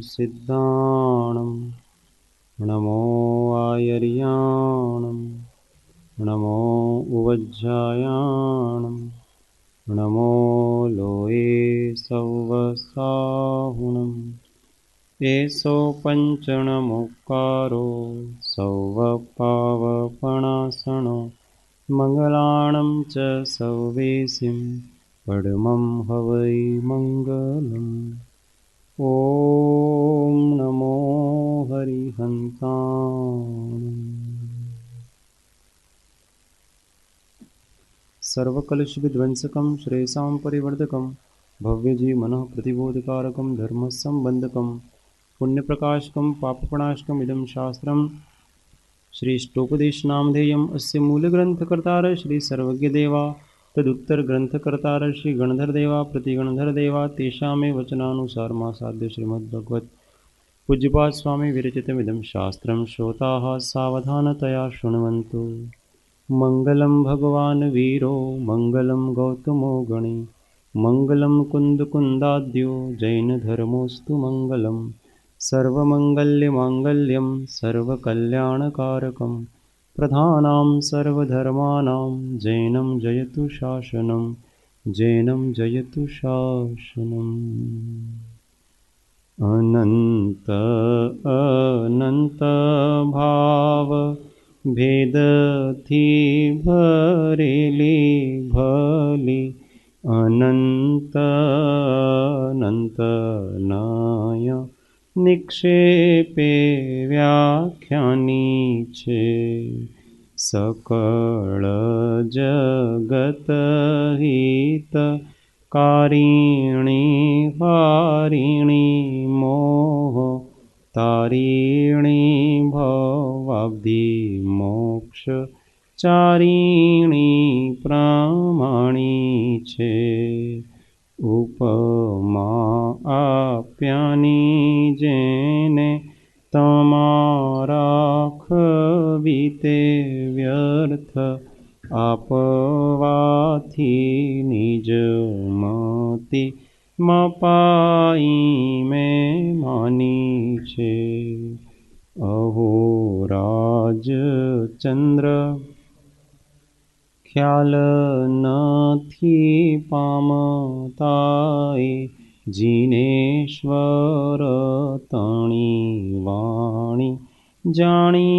सिद्धाणं नमो आयर्याणं नमो उवज्जायाणं नमो लोये सौवसाहुणम् एषो पञ्चणमुक्कारो सौवपावपणासनो मङ्गलाणं च सौवेशिं परमं हवै मङ्गलम् ॐ नमो हरिहन्ताणम् सर्वकलुषविध्वंसकं श्रेयसां परिवर्धकं भव्यजीवमनः प्रतिबोधकारकं धर्मसम्बन्धकं पुण्यप्रकाशकं पापप्रणाशकम् इदं शास्त्रं श्रीष्टोपदेशनामधेयम् अस्य मूलग्रन्थकर्तार श्री सर्वज्ञदेवा तदुत्तरग्रन्थकर्तार श्री गणधरदेवा प्रतिगणधरदेवा तेषामे वचनानुसारमासाद्य श्रीमद्भगवत् पूज्यपाद स्वामी विरचितमिदं शास्त्रं श्रोताः सावधानतया शृण्वन्तु। मङ्गलं भगवान् वीरो मङ्गलं गौतमो गणे मङ्गलं कुन्दकुन्दाद्यो जैनधर्मोऽस्तु मङ्गलम् सर्वमङ्गल्यमाङ्गल्यं सर्वकल्याणकारकं प्रधानां सर्वधर्माणां जैनं जयतु शासनं जैनं जयतु शासनम्। अनन्त अनन्त भाव भेदथी भरेली भली अनंत अनंत नाय निक्षेपे व्याख्यानी छे सकळ जगत हित कारिणी हारिणी मोह तारिणी भवाब्धि मोक्ष चारिणी प्रामाणी छे उपमा आप्यानी जेने तमारा खवीते व्यर्थ आपवाथी निज मति मपाई में मानी छे अहो राजचंद्र ख्याल नथी पामताए जिनेश्वर तणी वाणी जाणी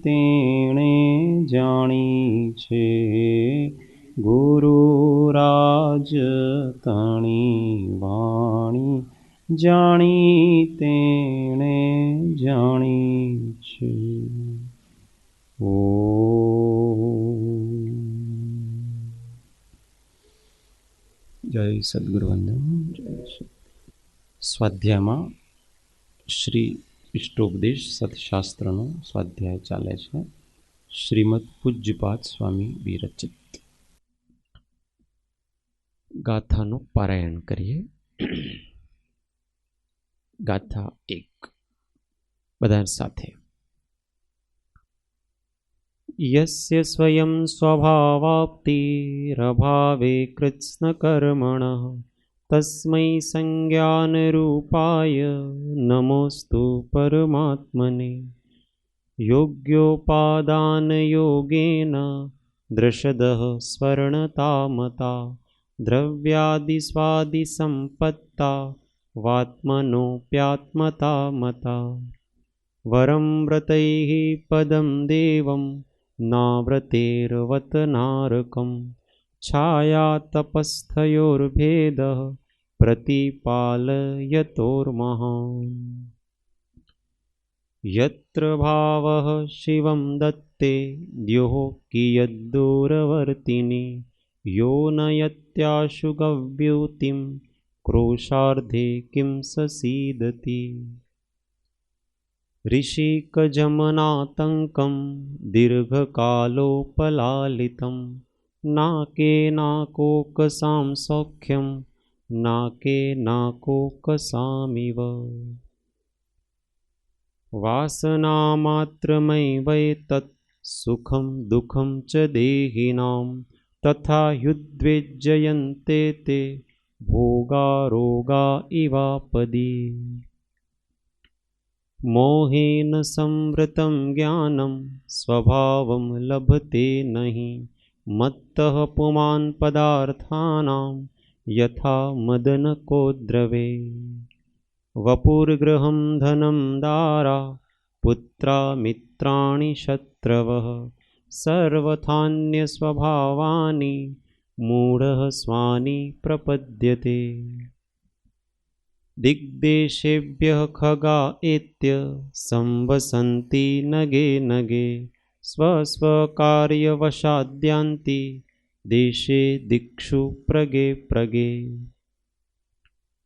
तेणे जाणी छे गुरुराज तणी वाणी जाणी तेणे जाणी छे। जय सद्गुरुवंदन। जय स्वाध्यायમાં શ્રી ઇષ્ટોપદેશ સત્શાસ્ત્રનો સ્વાધ્યાય ચાલે છે। શ્રીમદ પૂજ્યપાદ સ્વામી વિરચિત ગાથાનું પારાયણ કરીએ। ગાથા 1 બધા સાથે। यस्य स्वयं स्वभावाप्तिरभावे कृत्स्नकर्मणः तस्मै संज्ञानरूपाय नमोस्तु परमात्मने। योग्योपादानयोगेन दृषदः स्वर्णतामता द्रव्यादिस्वादिसम्पत्ता वात्मनोऽप्यात्मता मता। वरं व्रतैः पदं देवं नाव्रतेर्वत नारकं छायातपस्थयोर्भेदः प्रतिपालयतोर्महान्। यत्र भावः शिवं दत्ते द्योः कियद्दूरवर्तिनि यो नयत्याशु गव्यूतिं क्रोशार्धे किं ससीदति। ऋषिकजमनातङ्कं दीर्घकालोपलालितं नाके नाकोकसां सौख्यं नाके नाकोकसामिव। वासनामात्रमैवैतत् सुखं दुःखं च देहिनां तथा युद्वेज्जयन्ते ते भोगा रोगा इवापदि। मोहेन संवृतं ज्ञानं स्वभावं लभते नहि मत्तः पुमान् पदार्थानां यथा मदनकोद्रवे वपुर्गृहं धनं दारा पुत्रा मित्राणि शत्रवः सर्वथान्यस्वभावानि मूढः स्वानि प्रपद्यते दिग्देशेभ्यः खगा एत्य संवसन्ति नगे नगे स्वस्वकार्यवशाद्यान्ति देशे दिक्षु प्रगे प्रगे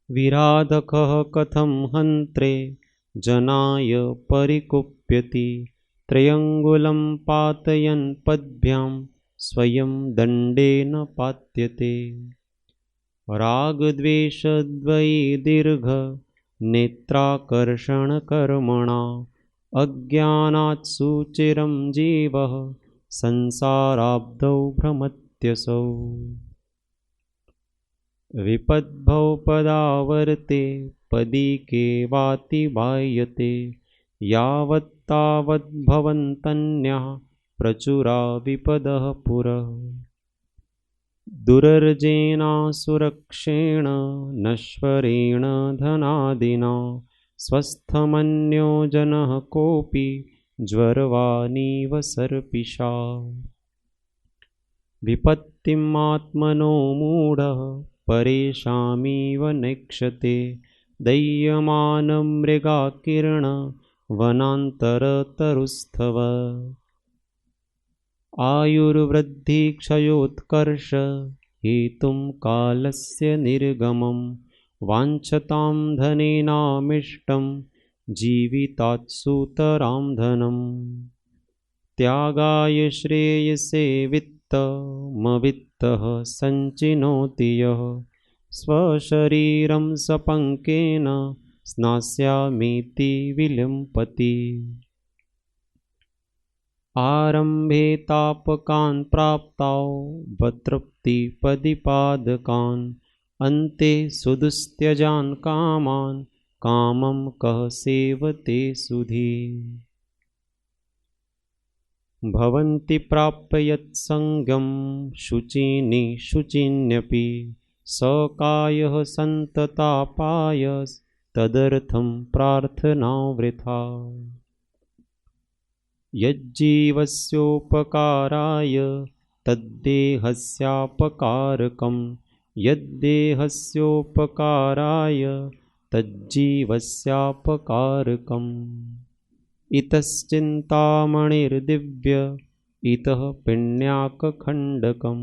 विराधकः कथं हन्त्रे जनाय परिकुप्यति त्रयङ्गुलं पातयन् पद्भ्यां स्वयं दण्डेन पात्यते रागद्वेषद्वयी दीर्घ नेत्राकर्षणकर्मणा अज्ञानात् सुचिरं जीवः संसाराब्धौ भ्रमत्यसौ विपद्भौ पदावर्ते पदीके वातिबाह्यते यावत्तावद्भवन्तन्यः प्रचुरा विपदः पुरः दुरर्जेनासुरक्षेण नश्वरेण धनादिना स्वस्थमन्यो जनः कोऽपि ज्वरवानीव सर्पिषा विपत्तिमात्मनो मूढः परेषामिव नेक्षते दह्यमानमृगाकीर्ण वनान्तरतरुस्थव आयुर्वृद्धिक्षयोत्कर्ष हेतुं कालस्य निर्गमं वाञ्छतां धनेनामिष्टं जीवितात् सुतरां धनम् त्यागाय श्रेयसे वित्तमवित्तः सञ्चिनोति यः स्वशरीरं सपङ्केन स्नास्यामीति विलिम्पति आरम्भे तापकान् प्राप्तौ वतृप्तिपदिपादकान् अन्ते सुदुस्त्यजान् कामान् कामं कः सेवते सुधी भवन्ति प्राप्य यत्सङ्गं शुचिनि शुचिन्यपि सकायः सन्ततापायस्तदर्थं प्रार्थना वृथा यज्जीवस्योपकाराय तद्देहस्यापकारकं यद्देहस्योपकाराय तज्जीवस्यापकारकम् इतश्चिन्तामणिर्दिव्य इतः पिण्याकखण्डकं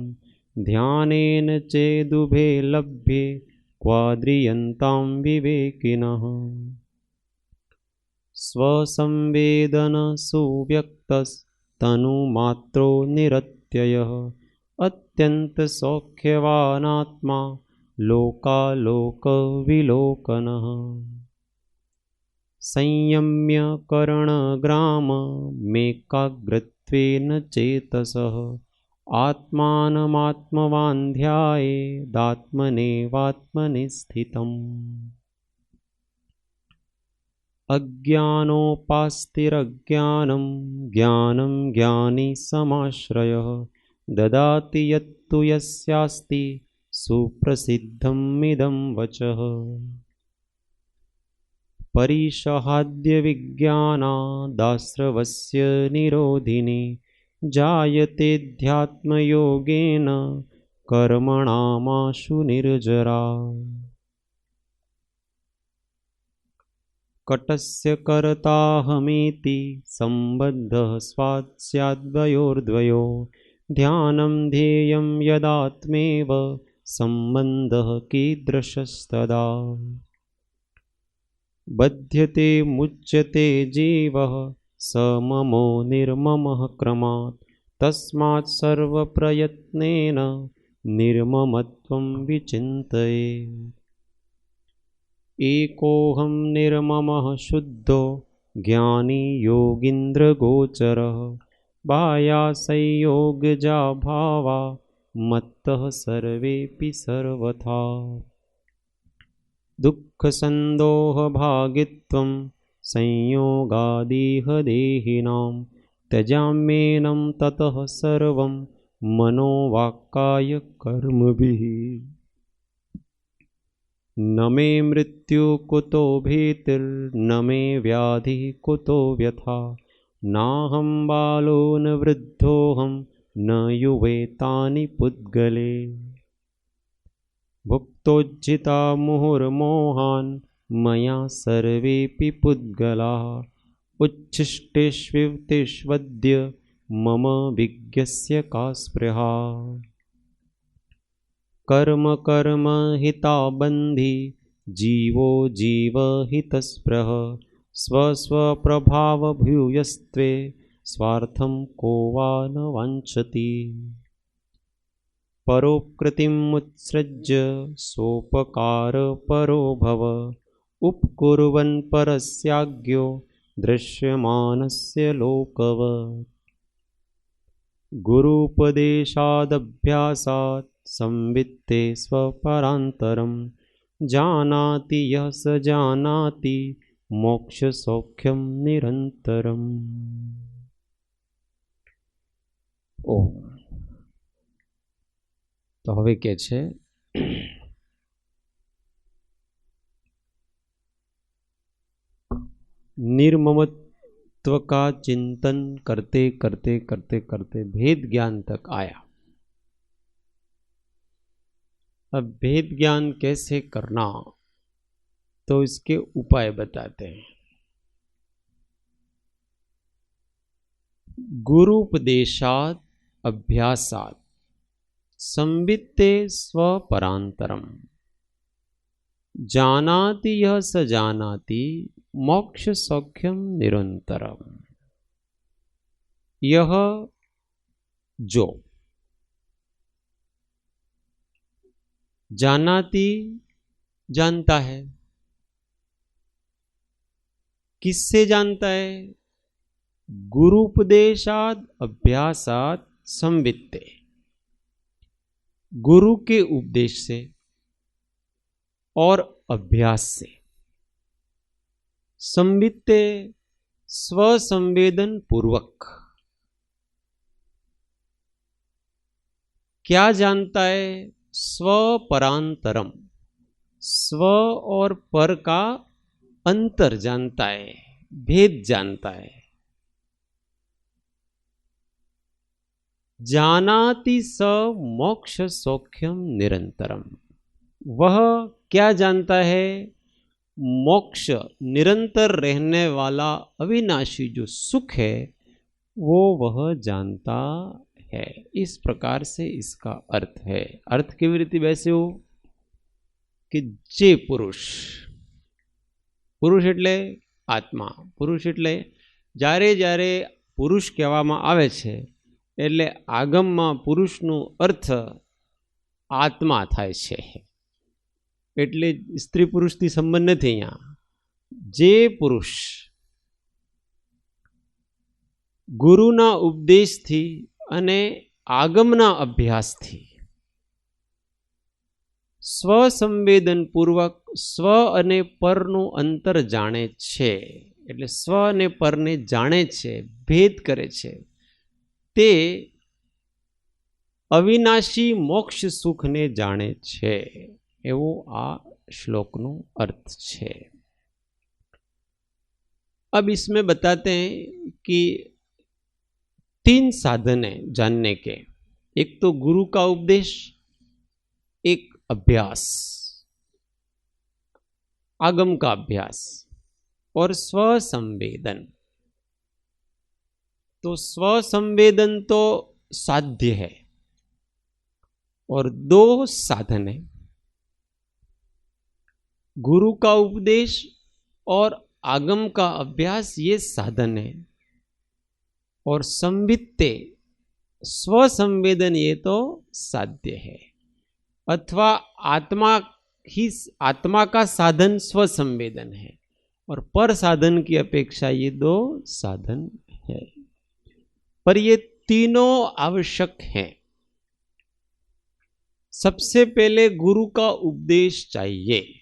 ध्यानेन चेदुभे लभ्ये क्वाद्रियन्तां विवेकिनः स्वसंवेदनसुव्यक्तस्तनुमात्रो निरत्ययः अत्यन्तसौख्यवानात्मा लोकालोकविलोकनः संयम्य करणग्राममेकाग्रत्वेन चेतसः आत्मानमात्मवान् ध्यायेदात्मनेवात्मनि स्थितम् अज्ञानोपास्तिरज्ञानं ज्ञानं ज्ञानी समाश्रयः ददाति यत्तु यस्यास्ति सुप्रसिद्धमिदं वचः परिषहाद्यविज्ञानादाश्रवस्य निरोधिनी जायतेऽध्यात्मयोगेन कर्मणामाशु निर्जरा कटस्य कर्ताहमेति सम्बद्धः स्याद्वयोर्द्वयो ध्यानं ध्येयं यदात्मेव सम्बन्धः कीदृशस्तदा बध्यते मुच्यते जीवः सममो निर्ममः क्रमात् तस्मात् सर्वप्रयत्नेन निर्ममत्वं विचिन्तयेत् एकोऽहं निर्ममः शुद्धो ज्ञानी योगीन्द्रगोचरः बाह्यासंयोगजा भावा मत्तः सर्वेऽपि सर्वथा दुःखसन्दोहभागित्वं संयोगादिह देहिनां त्यजाम्येनं ततः सर्वं मनोवाक्काय कर्मभिः। न मे मृत्यु कुतो भीतिर्न मे व्याधि कुतो व्यथा नाहं बालो न वृद्धोऽहं न युवेतानि पुद्गले। भुक्तोज्झिता मुहुर्मोहान् मया सर्वेऽपि पुद्गलाः उच्छिष्टेष्वितिष्वद्य मम विज्ञस्य का स्पृहा। कर्म कर्म हिता बन्धि जीवो जीवहितस्पृह स्वस्वप्रभावभूयस्त्वे स्वार्थं को वा न वाञ्छति। परोकृतिमुत्सृज्य सोपकारपरो भव उपकुर्वन् परस्याज्ञो दृश्यमानस्य लोकवत्। गुरूपदेशादभ्यासात् संवित्ते स्वपरान्तरं जानाति यः स जानाति मोक्षसौख्यं निरन्तरम्। ओम। तो હવે કે છે निर्ममत्व का चिंतन करते करते करते करते भेद ज्ञान तक आया। अब भेद ज्ञान कैसे करना, तो इसके उपाय बताते हैं। गुरूपदेशात् अभ्यासात् संवित्ते स्वपरान्तरम जानाति यः स जानाति मोक्ष सौख्यम निरंतरम। यह जो जानाति जानता है, किससे जानता है? गुरूपदेशाद अभ्यासात संवित्ते, गुरु के उपदेश से और अभ्यास से। संवित्ते स्वसंवेदन पूर्वक। क्या जानता है? स्वपरांतरम, स्व और पर का अंतर जानता है, भेद जानता है। जानाति स मोक्ष सौख्यम निरंतरम, वह क्या जानता है? मोक्ष निरंतर रहने वाला अविनाशी जो सुख है वो वह जानता है। इस प्रकार से इसका अर्थ है। अर्थ की वृत्ति वैसे हो कि जे पुरुष, पुरुष એટલે આત્મા, પુરુષ એટલે જ્યારે જ્યારે પુરુષ કહેવામાં આવે છે એટલે આગમમાં પુરુષનો અર્થ આત્મા થાય છે। એટલે સ્ત્રી પુરુષથી સંબંધ નથી। અહીંયા જે પુરુષ ગુરુના ઉપદેશથી અને આગમના અભ્યાસથી સ્વસંવેદનપૂર્વક સ્વ અને પરનું અંતર જાણે છે, એટલે સ્વ અને પરને જાણે છે, ભેદ કરે છે, તે અવિનાશી મોક્ષ સુખને જાણે છે। એવો આ श्लोकનો अर्थ છે। अब इसमें बताते हैं कि 3 साधन है जानने के। एक तो गुरु का उपदेश, एक अभ्यास, आगम का अभ्यास और स्वसंवेदन। तो स्वसंवेदन तो साध्य है और 2 साधन है, गुरु का उपदेश और आगम का अभ्यास, ये साधन है। और संवित्ते स्वसंवेदन ये तो साध्य है, अथवा आत्मा का साधन स्वसंवेदन है और पर साधन की अपेक्षा ये 2 साधन है। पर ये तीनों आवश्यक हैं। सबसे पहले गुरु का उपदेश चाहिए,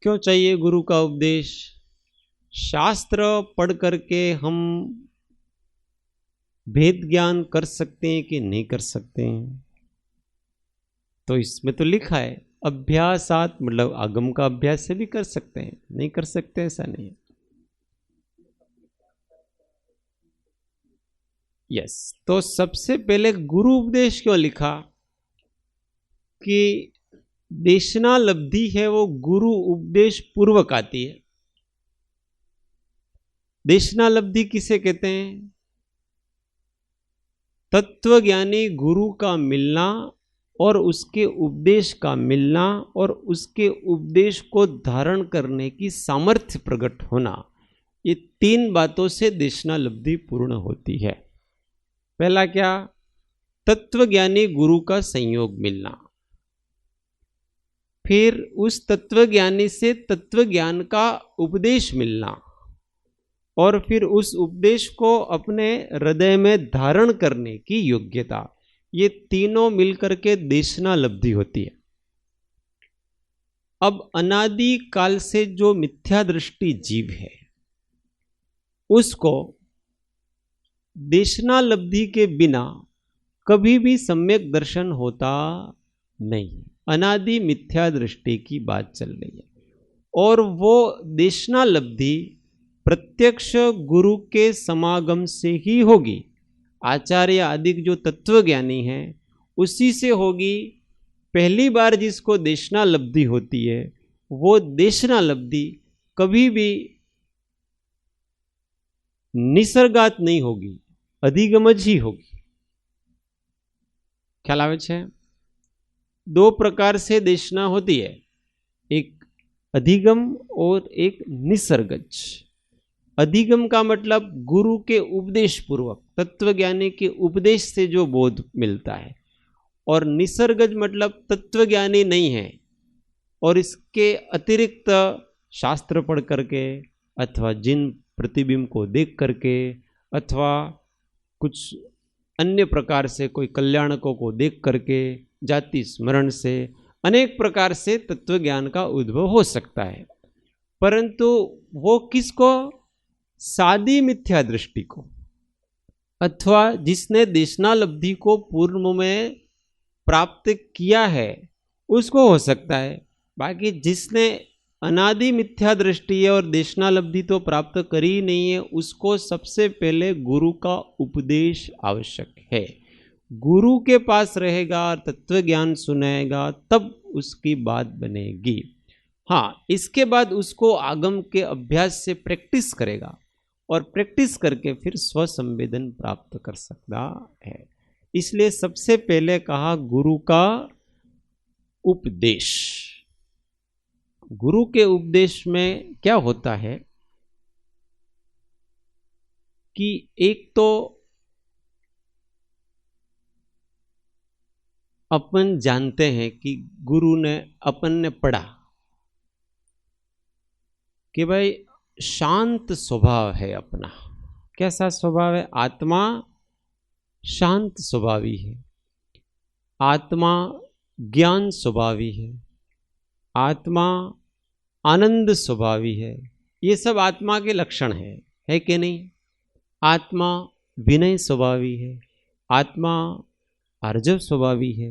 क्यों चाहिए गुरु का उपदेश? शास्त्र पढ़ करके हम भेद ज्ञान कर सकते हैं कि नहीं कर सकते हैं? तो इसमें तो लिखा है अभ्यासात, मतलब आगम का अभ्यास से भी कर सकते हैं, नहीं कर सकते ऐसा नहीं है। यस, तो सबसे पहले गुरु उपदेश क्यों लिखा? कि देशना लब्धि है वो गुरु उपदेश पूर्वक आती है। देशना लब्धि किसे कहते हैं? तत्वज्ञानी गुरु का मिलना और उसके उपदेश का मिलना और उसके उपदेश को धारण करने की सामर्थ्य प्रकट होना, ये तीन बातों से देशना लब्धि पूर्ण होती है। पहला क्या? तत्वज्ञानी गुरु का संयोग मिलना, फिर उस तत्वज्ञानी से तत्वज्ञान का उपदेश मिलना, और फिर उस उपदेश को अपने हृदय में धारण करने की योग्यता। ये तीनों मिलकर के देशना लब्धि होती है। अब अनादि काल से जो मिथ्या दृष्टि जीव है उसको देशना लब्धि के बिना कभी भी सम्यक दर्शन होता नहीं। अनादि मिथ्या दृष्टि की बात चल रही है, और वो देशना लब्धि प्रत्यक्ष गुरु के समागम से ही होगी। आचार्य आदि जो तत्वज्ञानी हैं उसी से होगी। पहली बार जिसको देशना लब्धि होती है वो देशना लब्धि कभी भी निसर्गात नहीं होगी, अधिगमज ही होगी। ख्याल आवे छे? दो प्रकार से देशना होती है, एक अधिगम और एक निसर्गज। अधिगम का मतलब गुरु के उपदेश पूर्वक, तत्वज्ञानी के उपदेश से जो बोध मिलता है, और निसर्गज मतलब तत्वज्ञानी नहीं है और इसके अतिरिक्त शास्त्र पढ़ करके अथवा जिन प्रतिबिंब को देख करके अथवा कुछ अन्य प्रकार से कोई कल्याणकों को देख करके, जाति स्मरण से, अनेक प्रकार से तत्व ज्ञान का उद्भव हो सकता है। परंतु वो किसको? सादी मिथ्या दृष्टि को, अथवा जिसने देशना लब्धि को पूर्व में प्राप्त किया है उसको हो सकता है। बाकी जिसने अनादि मिथ्या दृष्टि है और देशना लब्धि तो प्राप्त करी नहीं है, उसको सबसे पहले गुरु का उपदेश आवश्यक है। गुरु के पास रहेगा, तत्व ज्ञान सुनाएगा, तब उसकी बात बनेगी। हाँ, इसके बाद उसको आगम के अभ्यास से प्रैक्टिस करेगा और प्रैक्टिस करके फिर स्वसंवेदन प्राप्त कर सकता है। इसलिए सबसे पहले कहा गुरु का उपदेश। गुरु के उपदेश में क्या होता है कि एक तो अपन जानते हैं कि गुरु ने, अपन ने पढ़ा कि भाई शांत स्वभाव है अपना। कैसा स्वभाव है? आत्मा शांत स्वभावी है, आत्मा ज्ञान स्वभावी है, आत्मा आनंद स्वभावी है। ये सब आत्मा के लक्षण है कि नहीं? आत्मा विनय स्वभावी है, आत्मा आर्जव स्वभावी है,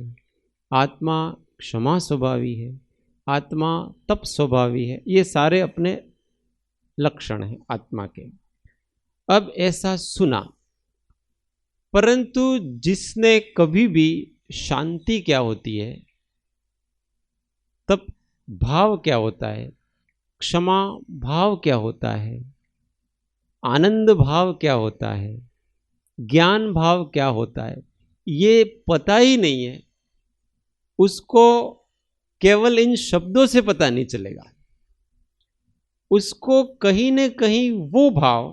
आत्मा क्षमा स्वभावी है, आत्मा तप स्वभावी है। ये सारे अपने लक्षण हैं आत्मा के। अब ऐसा सुना, परंतु जिसने कभी भी शांति क्या होती है, तब भाव क्या होता है, क्षमा भाव क्या होता है, आनंद भाव क्या होता है, ज्ञान भाव क्या होता है, ये पता ही नहीं है उसको। केवल इन शब्दों से पता नहीं चलेगा, उसको कहीं न कहीं वो भाव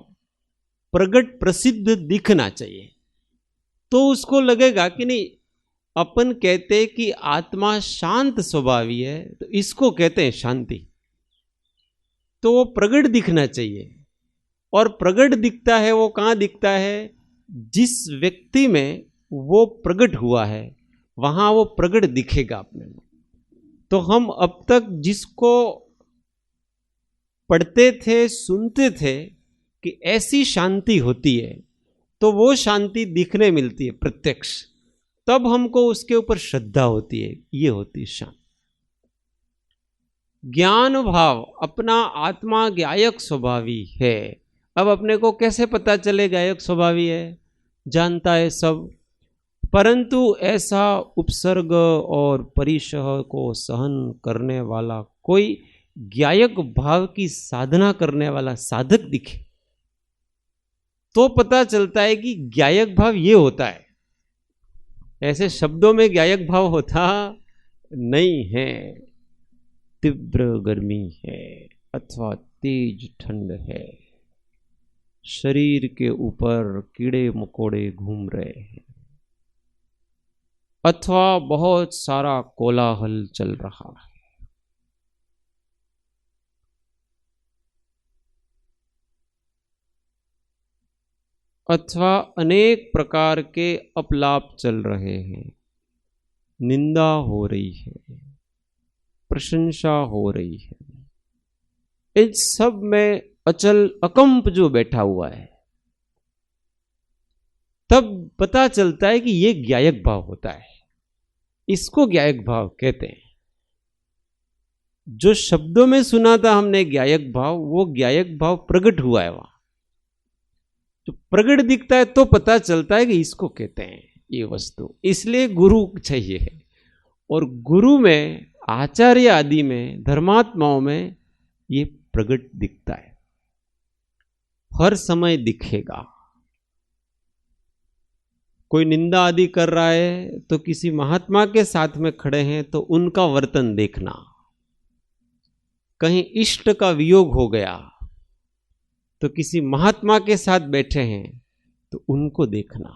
प्रकट प्रसिद्ध दिखना चाहिए, तो उसको लगेगा कि नहीं, अपन कहते कि आत्मा शांत स्वभावी है तो इसको कहते हैं शांति। तो वो प्रकट दिखना चाहिए, और प्रकट दिखता है वो कहाँ दिखता है? जिस व्यक्ति में वो प्रकट हुआ है वहां वो प्रकट दिखेगा अपने में। तो हम अब तक जिसको पढ़ते थे, सुनते थे कि ऐसी शांति होती है, तो वो शांति दिखने मिलती है प्रत्यक्ष, तब हमको उसके ऊपर श्रद्धा होती है, ये होती है शांति। ज्ञान भाव, अपना आत्मा ज्ञायक स्वभावी है। अब अपने को कैसे पता चले ज्ञायक स्वभावी है? जानता है सब, परंतु ऐसा उपसर्ग और परिशह को सहन करने वाला कोई ज्ञायक भाव की साधना करने वाला साधक दिखे तो पता चलता है कि ज्ञायक भाव ये होता है। ऐसे शब्दों में ज्ञायक भाव होता नहीं है। तीव्र गर्मी है अथवा तेज ठंड है, शरीर के ऊपर कीड़े मकोड़े घूम रहे हैं, अथवा बहुत सारा कोलाहल चल रहा है, अथवा अनेक प्रकार के अपलाप चल रहे हैं, निंदा हो रही है, प्रशंसा हो रही है, इन सब में अचल अकंप जो बैठा हुआ है, तब पता चलता है कि ये ज्ञायक भाव होता है। इसको ज्ञायक भाव कहते हैं। जो शब्दों में सुना था हमने ज्ञायक भाव, वो ज्ञायक भाव प्रकट हुआ है। वहां जो प्रकट दिखता है तो पता चलता है कि इसको कहते हैं ये वस्तु। इसलिए गुरु चाहिए है, और गुरु में, आचार्य आदि में, धर्मात्माओं में ये प्रकट दिखता है, हर समय दिखेगा। कोई निंदा आदि कर रहा है तो किसी महात्मा के साथ में खड़े हैं तो उनका वर्तन देखना, कहीं इष्ट का वियोग हो गया तो किसी महात्मा के साथ बैठे हैं तो उनको देखना,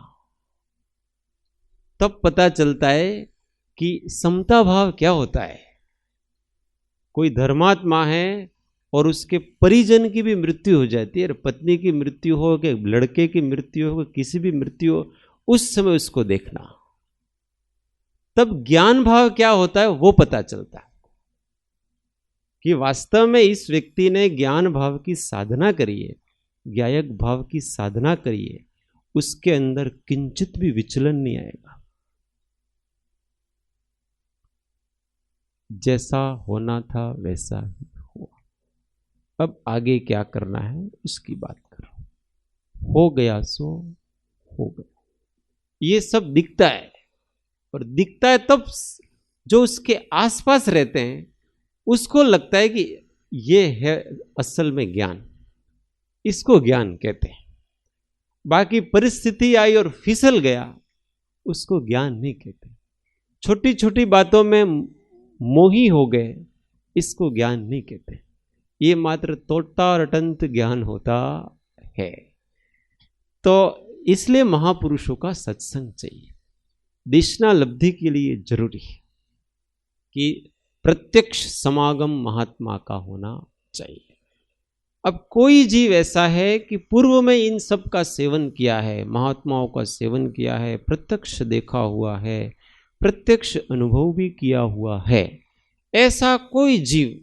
तब पता चलता है कि समता भाव क्या होता है। कोई धर्मात्मा है और उसके परिजन की भी मृत्यु हो जाती है, पत्नी की मृत्यु हो, कि लड़के की मृत्यु हो, किसी भी मृत्यु हो, उस समय उसको देखना, तब ज्ञान भाव क्या होता है वो पता चलता है कि वास्तव में इस व्यक्ति ने ज्ञान भाव की साधना करी है, ज्ञायक भाव की साधना करी है, उसके अंदर किंचित भी विचलन नहीं आएगा। जैसा होना था वैसा ही हुआ। अब आगे क्या करना है उसकी बात करो। हो गया सो हो गया, ये सब दिखता है, और दिखता है तब जो उसके आसपास रहते हैं उसको लगता है कि ये है असल में ज्ञान, इसको ज्ञान कहते हैं। बाकी परिस्थिति आई और फिसल गया, उसको ज्ञान नहीं कहते। छोटी छोटी बातों में मोही हो गए, इसको ज्ञान नहीं कहते। ये मात्र तोटा और अटंत ज्ञान होता है। तो इसलिए महापुरुषों का सत्संग चाहिए, दिशना लब्धि के लिए जरूरी है कि प्रत्यक्ष समागम महात्मा का होना चाहिए। अब कोई जीव ऐसा है कि पूर्व में इन सब का सेवन किया है, महात्माओं का सेवन किया है, प्रत्यक्ष देखा हुआ है, प्रत्यक्ष अनुभव भी किया हुआ है, ऐसा कोई जीव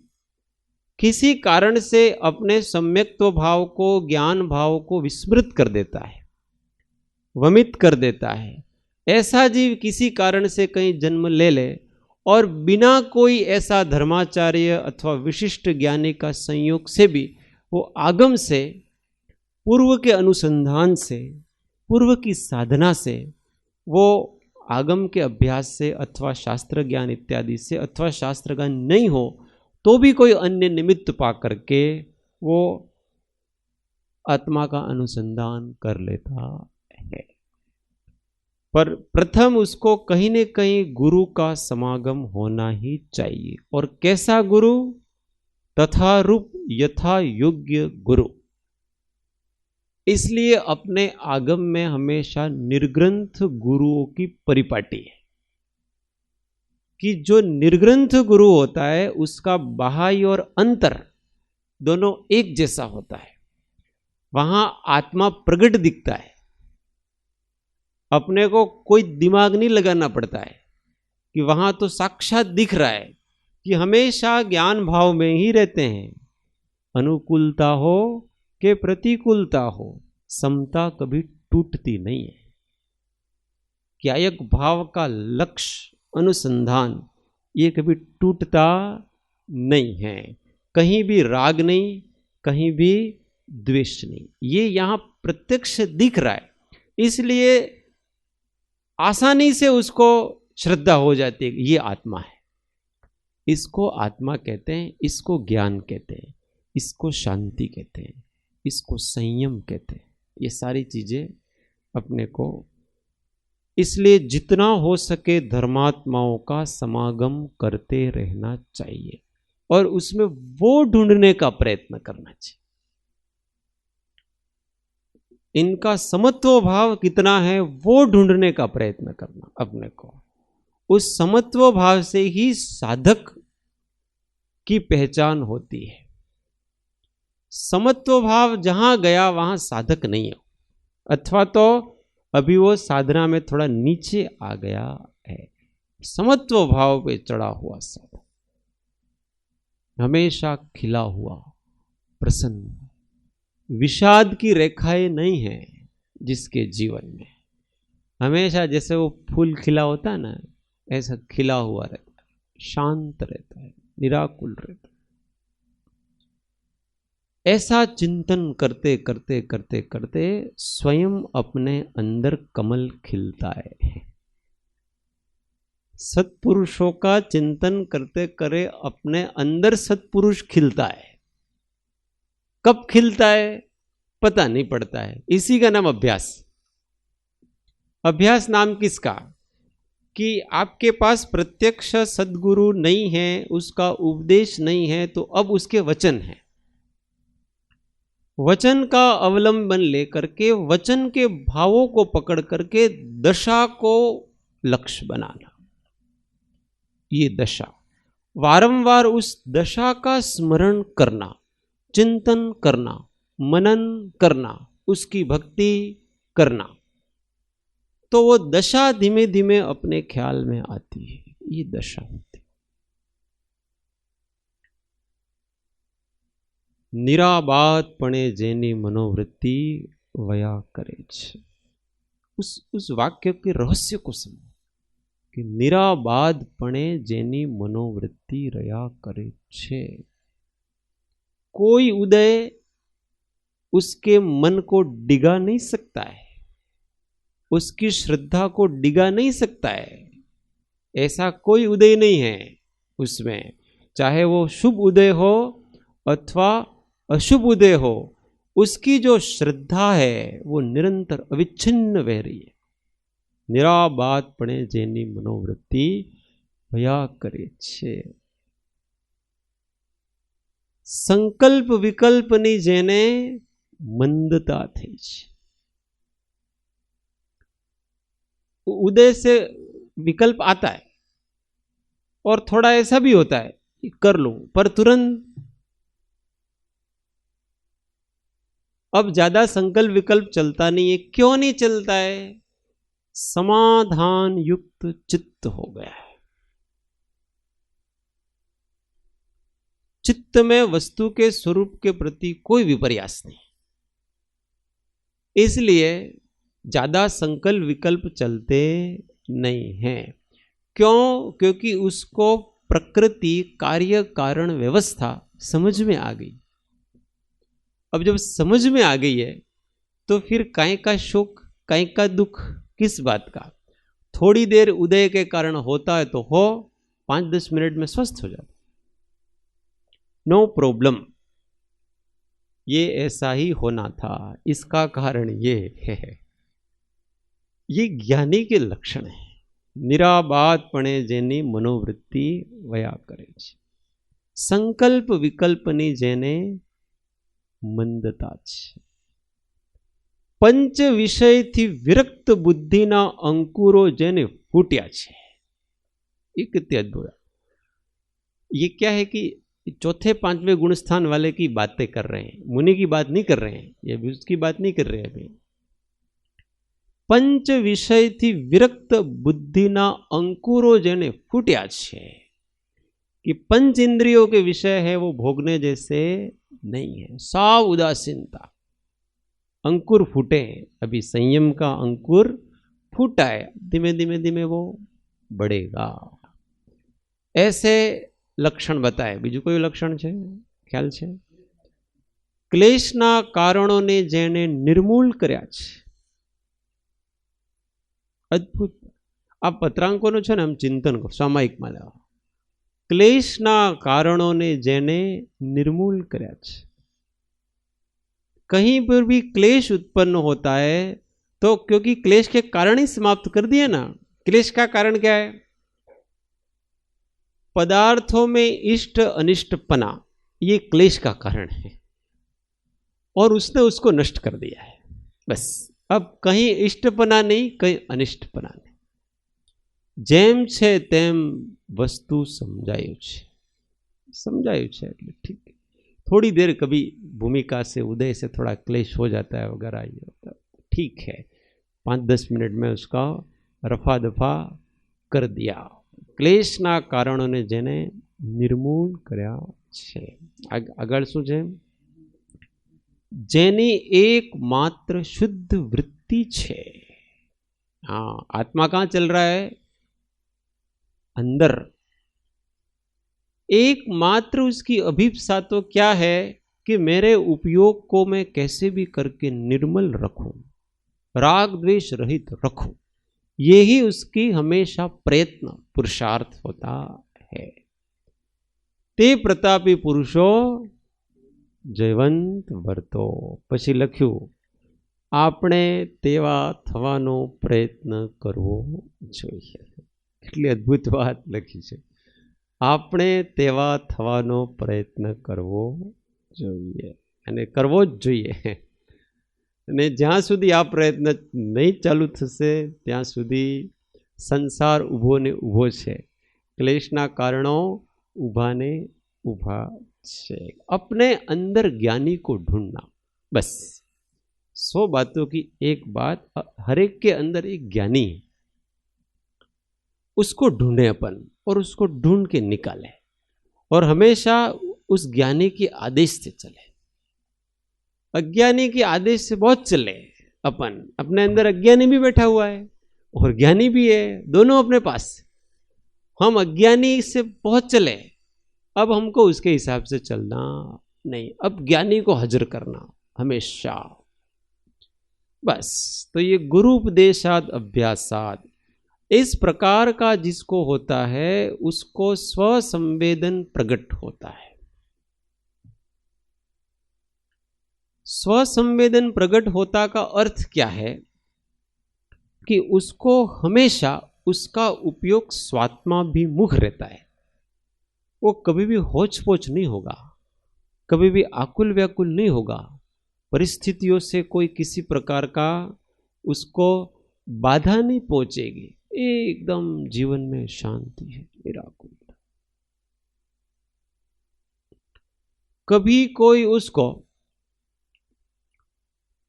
किसी कारण से अपने सम्यक्त्व भाव को, ज्ञान भाव को विस्मृत कर देता है, वमित कर देता है, ऐसा जीव किसी कारण से कहीं जन्म ले ले और बिना कोई ऐसा धर्माचार्य अथवा विशिष्ट ज्ञानी का संयोग से भी वो आगम से, पूर्व के अनुसंधान से, पूर्व की साधना से, वो आगम के अभ्यास से अथवा शास्त्र ज्ञान इत्यादि से, अथवा शास्त्र ज्ञान नहीं हो तो भी कोई अन्य निमित्त पा करके वो आत्मा का अनुसंधान कर लेता है। पर प्रथम उसको कहीं न कहीं गुरु का समागम होना ही चाहिए। और कैसा गुरु? तथा रूप यथा योग्य गुरु। इसलिए अपने आगम में हमेशा निर्ग्रंथ गुरुओं की परिपाटी है कि जो निर्ग्रंथ गुरु होता है उसका बाह्य और अंतर दोनों एक जैसा होता है। वहां आत्मा प्रकट दिखता है, अपने को कोई दिमाग नहीं लगाना पड़ता है कि वहां तो साक्षात दिख रहा है कि हमेशा ज्ञान भाव में ही रहते हैं, अनुकूलता हो कि प्रतिकूलता हो, समता कभी टूटती नहीं है। ज्ञायक भाव का लक्ष्य अनुसंधान ये कभी टूटता नहीं है। कहीं भी राग नहीं, कहीं भी द्वेष नहीं, ये यहां प्रत्यक्ष दिख रहा है, इसलिए आसानी से उसको श्रद्धा हो जाती है। ये आत्मा है, इसको आत्मा कहते हैं, इसको ज्ञान कहते हैं, इसको शांति कहते हैं, इसको संयम कहते हैं। ये सारी चीजें अपने को, इसलिए जितना हो सके धर्मात्माओं का समागम करते रहना चाहिए और उसमें वो ढूंढने का प्रयत्न करना चाहिए। इनका समत्व भाव कितना है वो ढूंढने का प्रयत्न करना अपने को। उस समत्व भाव से ही साधक की पहचान होती है। समत्व भाव जहां गया वहां साधक नहीं है, अथवा तो अभी वो साधना में थोड़ा नीचे आ गया है। समत्व भाव पे चढ़ा हुआ साधक हमेशा खिला हुआ, प्रसन्न, विषाद की रेखाएं नहीं है जिसके जीवन में। हमेशा जैसे वो फूल खिला होता है ना, ऐसा खिला हुआ रहता है, शांत रहता है, निराकुल रहता है। ऐसा चिंतन करते करते करते करते स्वयं अपने अंदर कमल खिलता है। सत्पुरुषों का चिंतन करते करे अपने अंदर सत्पुरुष खिलता है। कब खिलता है पता नहीं पड़ता है, इसी का नाम अभ्यास। अभ्यास नाम किसका कि आपके पास प्रत्यक्ष सद्गुरु नहीं है, उसका उपदेश नहीं है, तो अब उसके वचन है। वचन का अवलंबन लेकर के, वचन के भावों को पकड़ करके दशा को लक्ष्य बनाना। ये दशा, वारंवार उस दशा का स्मरण करना, चिंतन करना, मनन करना, उसकी भक्ति करना, तो वो दशा धीमे धीमे अपने ख्याल में आती है। ये दशा होती है। निराबादपणे जेनी मनोवृत्ति वया करे छे। उस वाक्य के रहस्य को समझो कि निराबादपणे जेनी मनोवृत्ति रया करे छे। कोई उदय उसके मन को डिगा नहीं सकता है, उसकी श्रद्धा को डिगा नहीं सकता है। ऐसा कोई उदय नहीं है उसमें, चाहे वो शुभ उदय हो अथवा अशुभ उदय हो, उसकी जो श्रद्धा है वो निरंतर अविच्छिन्न बह रही है। निराबादपणे जेनी मनोवृत्ति भया करे छे। संकल्प विकल्पनी जेने मंदता थी छे। उदय से विकल्प आता है और थोड़ा ऐसा भी होता है कि कर लूं, पर तुरंत अब ज्यादा संकल्प विकल्प चलता नहीं है। क्यों नहीं चलता है? समाधान युक्त चित्त हो गया है। चित्त में वस्तु के स्वरूप के प्रति कोई विपर्यास नहीं, इसलिए ज्यादा संकल्प विकल्प चलते नहीं हैं। क्यों? क्योंकि उसको प्रकृति, कार्य कारण व्यवस्था समझ में आ गई। अब जब समझ में आ गई है तो फिर काहे का शोक, काहे का दुख, किस बात का? थोड़ी देर उदय के कारण होता है तो हो, 5-10 मिनट में स्वस्थ हो जाता, नो प्रॉब्लम। ये ऐसा ही होना था, इसका कारण ये है। ये ज्ञानी के लक्षण है। निराबादपणे जेनी मनोवृत्ति वया करे छे। संकल्प विकल्पनी जेने मंदता छे। पंच विषय थी विरक्त बुद्धिना अंकुरो जेने फूट्या छे। ये कितनी अद्भुत। ये क्या है कि चौथे पांचवें गुणस्थान वाले की बातें कर रहे हैं, मुनि की बात नहीं कर रहे हैं, ये भी उसकी बात नहीं कर रहे हैं अभी। पंच विषय थी विरक्त बुद्धिना अंकुरो जेने फूट्या छे, कि पंच इंद्रियों के विषय है वो भोगने जैसे नहीं है, साव उदासीनता। अंकुर फूटे हैं, अभी संयम का अंकुर फूटा है, धीमे धीमे धीमे वो बढ़ेगा। ऐसे लक्षण बताए। बीजू कोई लक्षण है ख्याल છે? ક્લેશના કારણોને જેણે નિર્મૂલ કર્યા છે, અદ્ભુત। આ પત્રાંકોનું છે ને આમ ચિંતન કરો, સામાયિકમાં લેવા। ક્લેશના કારણોને જેણે निर्मूल કર્યા છે। कहीं पर भी क्लेश उत्पन्न होता है तो क्योंकि क्लेश के कारण ही समाप्त कर दिए ना। क्लेश का कारण क्या है? पदार्थों में इष्ट अनिष्टपना, ये क्लेश का कारण है, और उसने उसको नष्ट कर दिया है। बस अब कहीं इष्टपना नहीं, कहीं अनिष्टपना नहीं। जेम छे तेम वस्तु समझायु छे, समझायु छे એટલે ठीक है। थोड़ी देर कभी भूमिका से उदय से थोड़ा क्लेश हो जाता है वगैरह, ये होता है, ठीक है, 5-10 मिनट में उसका रफा दफा कर दिया। क्लेशना कारणोने जेने निर्मूल कर्या छे। આગળ શું છે? જેની एकमात्र शुद्ध वृत्ति छे। हाँ, आत्मा कहाँ चल रहा है? अंदर। एकमात्र उसकी अभिप्सा तो क्या है कि मेरे उपयोग को मैं कैसे भी करके निर्मल रखूं, राग द्वेष रहित रखूं। यही उसकी हमेशा प्रयत्न पुरुषार्थ होता है। ते प्रतापी पुरुषो जयवंत वर्तो। पछी लख्यू आपणे तेवा थवानो प्रयत्न करवो जोईए। કેટલી અદ્ભુત વાત લખી છે। આપણે તેવા થવાનો પ્રયત્ન કરવો જોઈએ, અને કરવો જ જોઈએ। અને જ્યાં સુધી આ પ્રયત્ન નહીં ચાલુ થશે ત્યાં સુધી સંસાર ઊભો ને ઊભો છે। ક્લેશના કારણો ઊભા ને ઊભા છે। अपने अंदर ज्ञानी को ढूंढना, बस 100 बातों की एक बात, हर एक के अंदर एक ज्ञानी है, उसको ढूंढे अपन और उसको ढूंढ के निकाले, और हमेशा उस ज्ञानी के आदेश से चले। अज्ञानी के आदेश से बहुत चले अपन, अपने अंदर अज्ञानी भी बैठा हुआ है और ज्ञानी भी है, दोनों अपने पास। हम अज्ञानी से बहुत चले, अब हमको उसके हिसाब से चलना नहीं, अब ज्ञानी को हाजिर करना हमेशा। बस तो ये गुरु उपदेशाद अभ्यासाद, इस प्रकार का जिसको होता है उसको स्वसंवेदन प्रकट होता है। स्वसंवेदन प्रकट होता का अर्थ क्या है? कि उसको हमेशा उसका उपयोग स्वात्माभिमुख रहता है। वो कभी भी होच पोच नहीं होगा, कभी भी आकुल व्याकुल नहीं होगा, परिस्थितियों से कोई किसी प्रकार का उसको बाधा नहीं पहुंचेगी, एकदम जीवन में शांति है, निराकुलता। कभी कोई उसको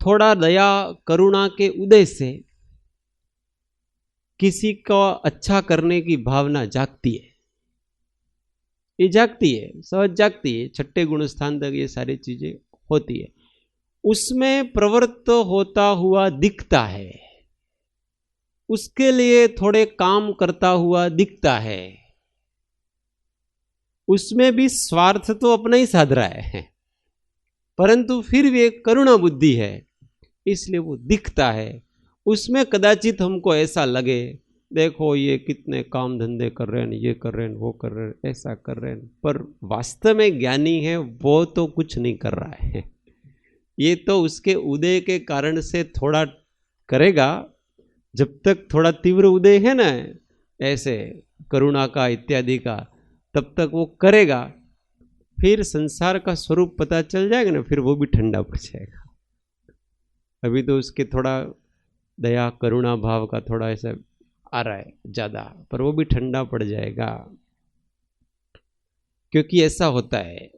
थोड़ा दया करुणा के उदय से किसी को अच्छा करने की भावना जागती है, ये जागती है, सहज जागती है, छठे गुण स्थान तक ये सारी चीजें होती है। उसमें प्रवृत्त होता हुआ दिखता है, उसके लिए थोड़े काम करता हुआ दिखता है, उसमें भी स्वार्थ तो अपना ही साध रहा है, परंतु फिर भी एक करुणा बुद्धि है, इसलिए वो दिखता है। उसमें कदाचित हमको ऐसा लगे, देखो ये कितने काम धंधे कर रहे हैं, ये कर रहे हैं, वो कर रहे हैं, ऐसा कर रहे हैं, पर वास्तव में ज्ञानी है वो तो कुछ नहीं कर रहा है। ये तो उसके उदय के कारण से थोड़ा करेगा, जब तक थोड़ा तीव्र उदय है ना ऐसे करुणा का इत्यादि का, तब तक वो करेगा, फिर संसार का स्वरूप पता चल जाएगा ना, फिर वो भी ठंडा पड़ जाएगा। अभी तो उसके थोड़ा दया करुणा भाव का थोड़ा ऐसा आ रहा है ज़्यादा, पर वो भी ठंडा पड़ जाएगा। क्योंकि ऐसा होता है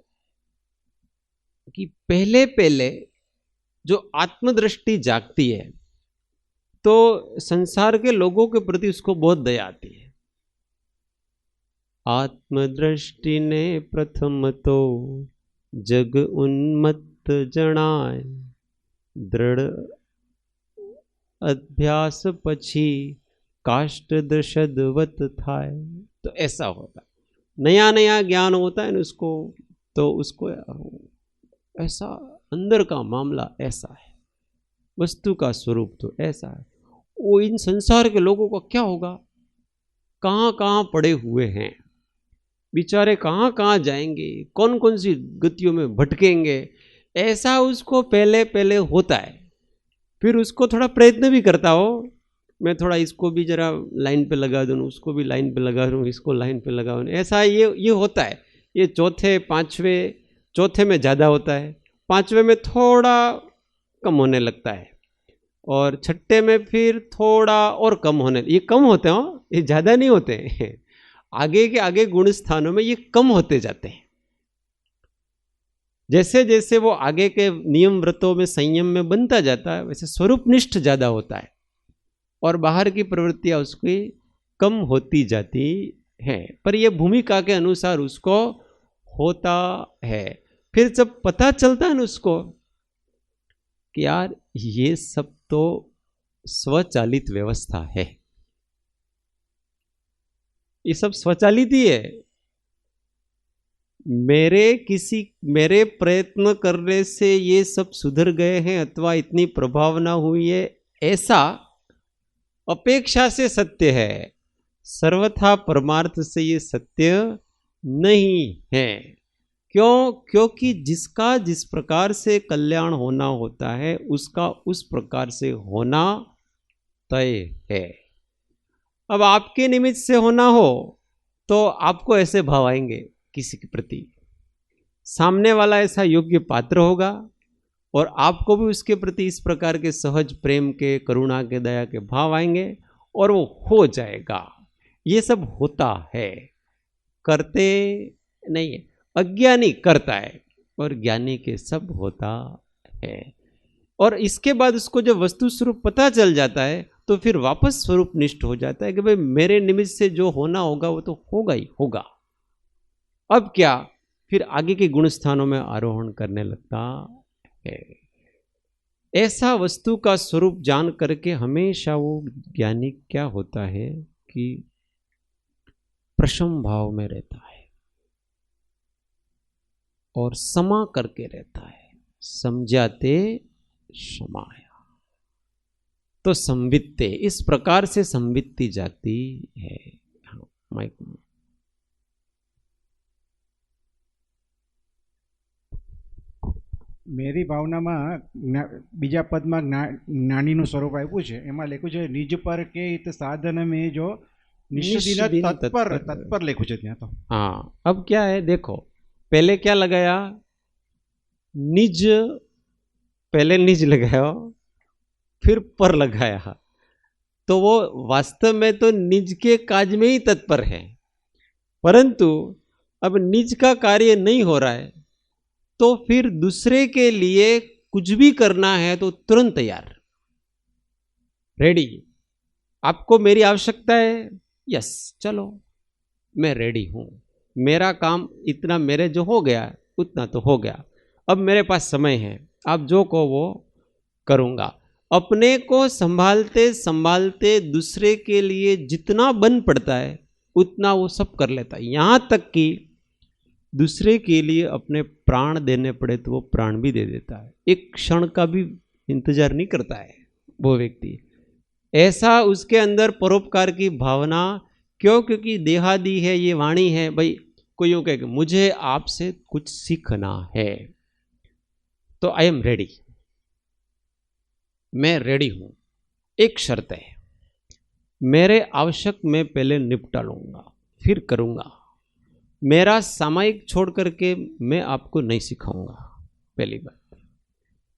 कि पहले पहले जो आत्मदृष्टि जागती है तो संसार के लोगों के प्रति उसको बहुत दया आती है। आत्मदृष्टि ने प्रथम तो जग उन्मत्त जणाय, दृढ़ अभ्यास पछी काष्ट दशदवत थाय। तो ऐसा होता है, नया नया ज्ञान होता है ना उसको, तो उसको ऐसा अंदर का मामला ऐसा है, वस्तु का स्वरूप तो ऐसा है। वो इन संसार के लोगों का क्या होगा, कहाँ कहाँ पड़े हुए हैं बेचारे, कहाँ कहाँ जाएंगे, कौन कौन सी गतियों में भटकेंगे, ऐसा उसको पहले पहले होता है। फिर उसको थोड़ा प्रयत्न भी करता हो, मैं थोड़ा इसको भी जरा लाइन पे लगा दूँ, उसको भी लाइन पे लगा दूँ, इसको लाइन पे लगा दूँ, ऐसा ये होता है। ये चौथे पांचवें, चौथे में ज़्यादा होता है, पांचवें में थोड़ा कम होने लगता है, और छठे में फिर थोड़ा और कम होने, ये कम होते हो, ये ज़्यादा नहीं होते हैं। आगे के आगे गुण स्थानों में ये कम होते जाते हैं। जैसे जैसे वो आगे के नियम व्रतों में संयम में बनता जाता है, वैसे स्वरूपनिष्ठ ज़्यादा होता है और बाहर की प्रवृत्तियां उसकी कम होती जाती हैं। पर यह भूमिका के अनुसार उसको होता है। फिर जब पता चलता है ना उसको कि यार ये सब तो स्वचालित व्यवस्था है, ये सब स्वचालित ही है, मेरे प्रयत्न करने से ये सब सुधर गए हैं अथवा इतनी प्रभावना हुई है, ऐसा अपेक्षा से सत्य है, सर्वथा परमार्थ से ये सत्य नहीं है। क्यों? क्योंकि जिसका जिस प्रकार से कल्याण होना होता है उसका उस प्रकार से होना तय है। अब आपके निमित्त से होना हो तो आपको ऐसे भाव आएंगे किसी के प्रति, सामने वाला ऐसा योग्य पात्र होगा और आपको भी उसके प्रति इस प्रकार के सहज प्रेम के, करुणा के, दया के भाव आएंगे और वो हो जाएगा। ये सब होता है, करते नहीं है। अज्ञानी करता है और ज्ञानी के सब होता है। और इसके बाद उसको जब वस्तु स्वरूप पता चल जाता है तो फिर वापस स्वरूप निष्ठ हो जाता है कि भाई मेरे निमित्त से जो होना होगा वो तो होगा ही होगा। अब क्या, फिर आगे के गुण स्थानों में आरोहण करने लगता है। ऐसा वस्तु का स्वरूप जान करके हमेशा वो ज्ञानी क्या होता है कि प्रशम भाव में रहता है और समा करके रहता है। समझाते समाया तो संवित्ते, इस प्रकार से संवित्ती जाती है। हाँ, माइक में मेरी भावनाમાં બીજા પદમાં જ્ઞાનીનું સ્વરૂપ આપ્યું છે, એમાં લખ્યું છે નિજ પર કે હિત સાધન में जो निष्दिन तत्पर लिखू છે ત્યાં तो। हाँ, अब क्या है देखो, पहले क्या लगाया, निज, पहले निज लगाया फिर पर लगाया, तो वो वास्तव में तो निज के काज में ही तत्पर है, परंतु अब निज का कार्य नहीं हो रहा है तो फिर दूसरे के लिए कुछ भी करना है तो तुरंत तैयार, रेडी। आपको मेरी आवश्यकता है, यस चलो मैं रेडी हूं, मेरा काम इतना मेरे जो हो गया उतना तो हो गया, अब मेरे पास समय है, आप जो कहो वो करूंगा। अपने को संभालते संभालते दूसरे के लिए जितना बन पड़ता है उतना वो सब कर लेता है, यहां तक कि दूसरे के लिए अपने प्राण देने पड़े तो वो प्राण भी दे देता है, एक क्षण का भी इंतजार नहीं करता है वो व्यक्ति। ऐसा उसके अंदर परोपकार की भावना, क्यों? क्योंकि देहादि है, ये वाणी है। भाई कोई यूं कहे कि मुझे आपसे कुछ सीखना है तो आई एम रेडी, मैं रेडी हूं। एक शर्त है, मेरे आवश्यक मैं पहले निपटा लूंगा फिर करूंगा, मेरा सामायिक छोड़ करके मैं आपको नहीं सिखाऊंगा, पहली बात।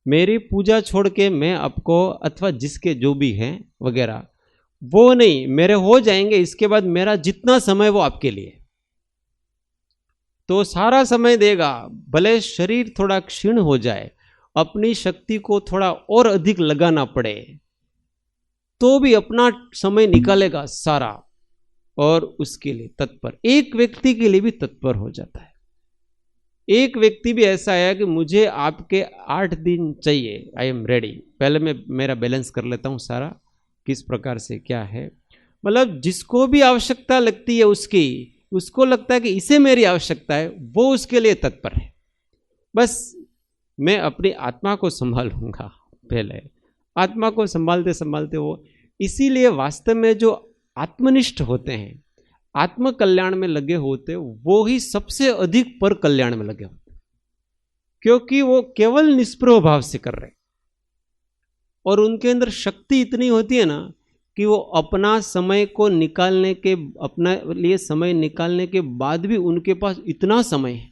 मेरी पूजा छोड़ के मैं आपको, अथवा जिसके जो भी हैं वगैरह, वो नहीं, मेरे हो जाएंगे, इसके बाद मेरा जितना समय वो आपके लिए, तो सारा समय देगा, भले शरीर थोड़ा क्षीण हो जाए, अपनी शक्ति को थोड़ा और अधिक लगाना पड़े, तो भी अपना समय निकालेगा सारा और उसके लिए तत्पर, एक व्यक्ति के लिए भी तत्पर हो जाता है। एक व्यक्ति भी ऐसा आया कि मुझे आपके 8 दिन चाहिए, आई एम रेडी, पहले मैं मेरा बैलेंस कर लेता हूँ सारा, किस प्रकार से क्या है। मतलब जिसको भी आवश्यकता लगती है उसकी, उसको लगता है कि इसे मेरी आवश्यकता है, वो उसके लिए तत्पर है। बस मैं अपनी आत्मा को संभालूंगा, पहले आत्मा को संभालते संभालते वो, इसीलिए वास्तव में जो आत्मनिष्ठ होते हैं, आत्म कल्याण में लगे होते, वो ही सबसे अधिक पर कल्याण में लगे होते, क्योंकि वो केवल निष्प्रभ भाव से कर रहे, और उनके अंदर शक्ति इतनी होती है ना कि वो अपना समय को निकालने के, अपना लिए समय निकालने के बाद भी उनके पास इतना समय है,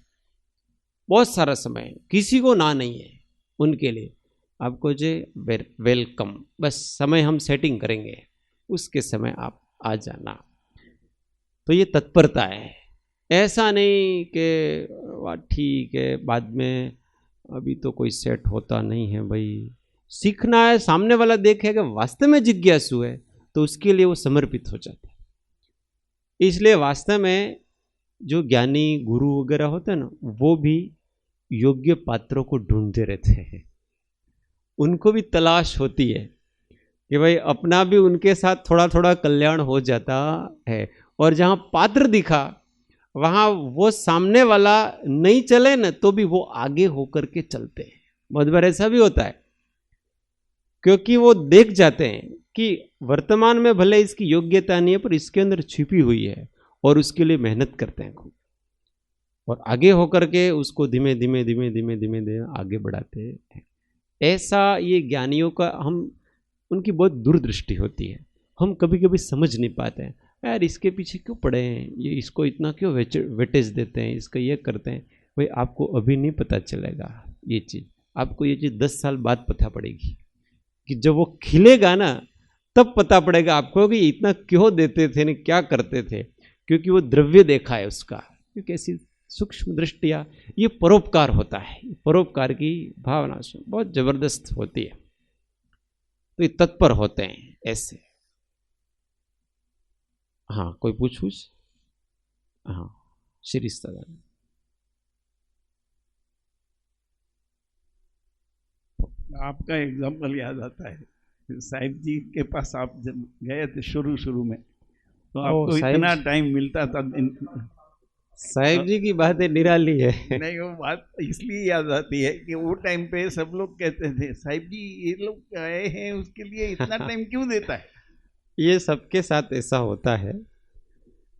बहुत सारा समय है, किसी को ना नहीं है उनके लिए। आपको जो वेलकम, बस समय हम सेटिंग करेंगे, उसके समय आप आ जाना। तो ये तत्परता है, ऐसा नहीं कि ठीक है बाद में, अभी तो कोई सेट होता नहीं है भाई, सीखना है, सामने वाला देखेगा वास्तव में जिज्ञासु है तो उसके लिए वो समर्पित हो जाता है। इसलिए वास्तव में जो ज्ञानी गुरु वगैरह होते हैं ना, वो भी योग्य पात्रों को ढूंढते रहते हैं, उनको भी तलाश होती है कि भाई अपना भी उनके साथ थोड़ा थोड़ा कल्याण हो जाता है, और जहां पात्र दिखा वहां वो सामने वाला नहीं चले ना तो भी वो आगे होकर के चलते हैं। बहुत बार ऐसा भी होता है, क्योंकि वो देख जाते हैं कि वर्तमान में भले इसकी योग्यता नहीं है पर इसके अंदर छिपी हुई है, और उसके लिए मेहनत करते हैं खूब, और आगे होकर के उसको धीमे धीमे धीमे धीमे धीमे धीमे आगे बढ़ाते हैं। ऐसा ये ज्ञानियों का, हम उनकी बहुत दूरदृष्टि होती है, हम कभी कभी समझ नहीं पाते हैं, यार इसके पीछे क्यों पड़े हैं, ये इसको इतना क्यों वेटेज देते हैं, इसका ये करते हैं। भाई आपको अभी नहीं पता चलेगा ये चीज़, आपको ये चीज़ 10 साल बाद पता पड़ेगी, कि जब वो खिलेगा ना तब पता पड़ेगा आपको कि इतना क्यों देते थे, ने क्या करते थे, क्योंकि वो द्रव्य देखा है उसका, क्योंकि ऐसी सूक्ष्म दृष्टिया, ये परोपकार होता है, परोपकार की भावना से बहुत जबरदस्त होती है। तो ये तत्पर होते हैं ऐसे। हाँ कोई पूछ। हाँ शिरीष दादा, आपका एग्जाम्पल याद आता है, साहिब जी के पास आप जब गए थे शुरू में, तो आपको इतना टाइम मिलता था। साहिब जी की बातें निराली है। नहीं, वो बात इसलिए याद आती है कि वो टाइम पे सब लोग कहते थे साहिब जी ये लोग आए हैं उसके लिए इतना टाइम क्यों देता है। ये सबके साथ ऐसा होता है।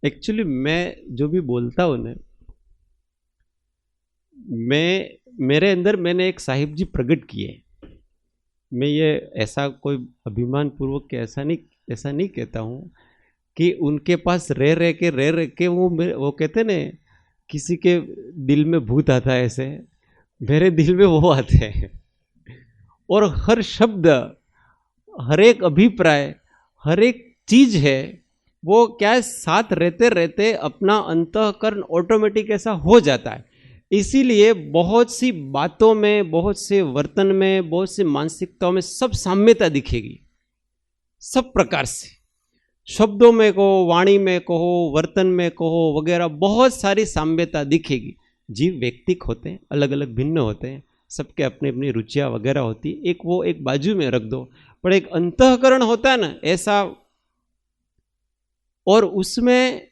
एक्चुअली मैं जो भी बोलता हूँ ना, मेरे अंदर मैंने एक साहिब जी प्रकट किए। मैं ये ऐसा कोई अभिमान पूर्वक के ऐसा नहीं कहता हूँ कि उनके पास रह के वो कहते ने किसी के दिल में भूत आता है, ऐसे मेरे दिल में वो आते हैं, और हर शब्द, हर एक अभिप्राय, हर एक चीज है, वो क्या है, साथ रहते रहते अपना अंतःकरण ऑटोमेटिक ऐसा हो जाता है। इसीलिए बहुत सी बातों में, बहुत से वर्तन में, बहुत सी मानसिकताओं में सब साम्यता दिखेगी, सब प्रकार से, शब्दों में कहो, वाणी में कहो, वर्तन में कहो वगैरह, बहुत सारी साम्यता दिखेगी। जीव व्यक्तिक होते हैं, अलग अलग भिन्न होते हैं, सबके अपनी अपनी रुचियाँ वगैरह होती है, एक वो एक बाजू में रख दो, पर एक अंतःकरण होता है ना ऐसा, और उसमें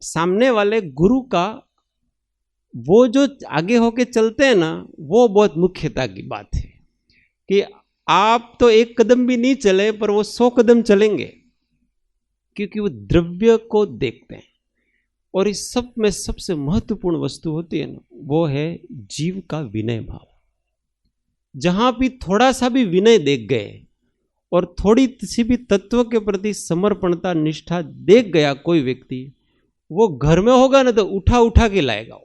सामने वाले गुरु का वो जो आगे होके चलते हैं ना, वो बहुत मुख्यता की बात है कि आप तो एक कदम भी नहीं चले पर वो 100 कदम चलेंगे, क्योंकि वो द्रव्य को देखते हैं। और इस सब में सबसे महत्वपूर्ण वस्तु होती है ना, वो है जीव का विनय भाव। जहां भी थोड़ा सा भी विनय देख गए और थोड़ी सी भी तत्व के प्रति समर्पणता, निष्ठा देख गया कोई व्यक्ति, वो घर में होगा ना तो उठा के लाएगा,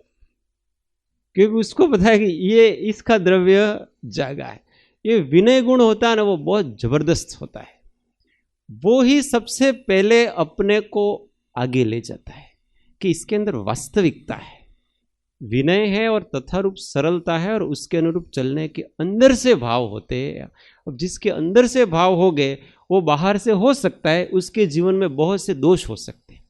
क्योंकि उसको पता है कि ये इसका द्रव्य जागा है। ये विनय गुण होता है ना, वो बहुत जबरदस्त होता है, वो ही सबसे पहले अपने को आगे ले जाता है कि इसके अंदर वास्तविकता है, विनय है और तथारूप सरलता है, और उसके अनुरूप चलने के अंदर से भाव होते हैं। अब जिसके अंदर से भाव हो गए वो बाहर से हो सकता है, उसके जीवन में बहुत से दोष हो सकते हैं,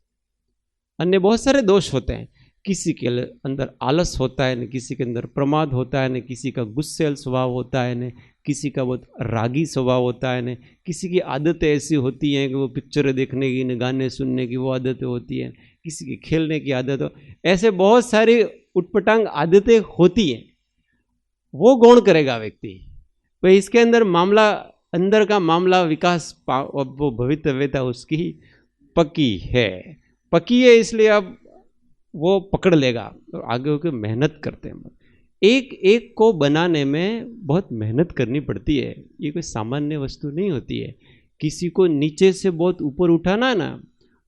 अन्य बहुत सारे दोष होते हैं, किसी के अंदर आलस होता है, न किसी के अंदर प्रमाद होता है, न किसी का गुस्सेल स्वभाव होता है, न किसी का बहुत रागी स्वभाव होता है, न किसी की आदतें ऐसी होती हैं कि वो पिक्चरें देखने की, न गाने सुनने की वो आदतें होती हैं, किसी की खेलने की आदत हो, ऐसे बहुत सारी उटपटांग आदतें होती हैं। वो गौण करेगा व्यक्ति, भाई इसके अंदर मामला, अंदर का मामला विकास, वो भवितव्यता उसकी पक्की है, इसलिए अब वो पकड़ लेगा और आगे होकर मेहनत करते हैं। एक एक को बनाने में बहुत मेहनत करनी पड़ती है, ये कोई सामान्य वस्तु नहीं होती है। किसी को नीचे से बहुत ऊपर उठाना ना,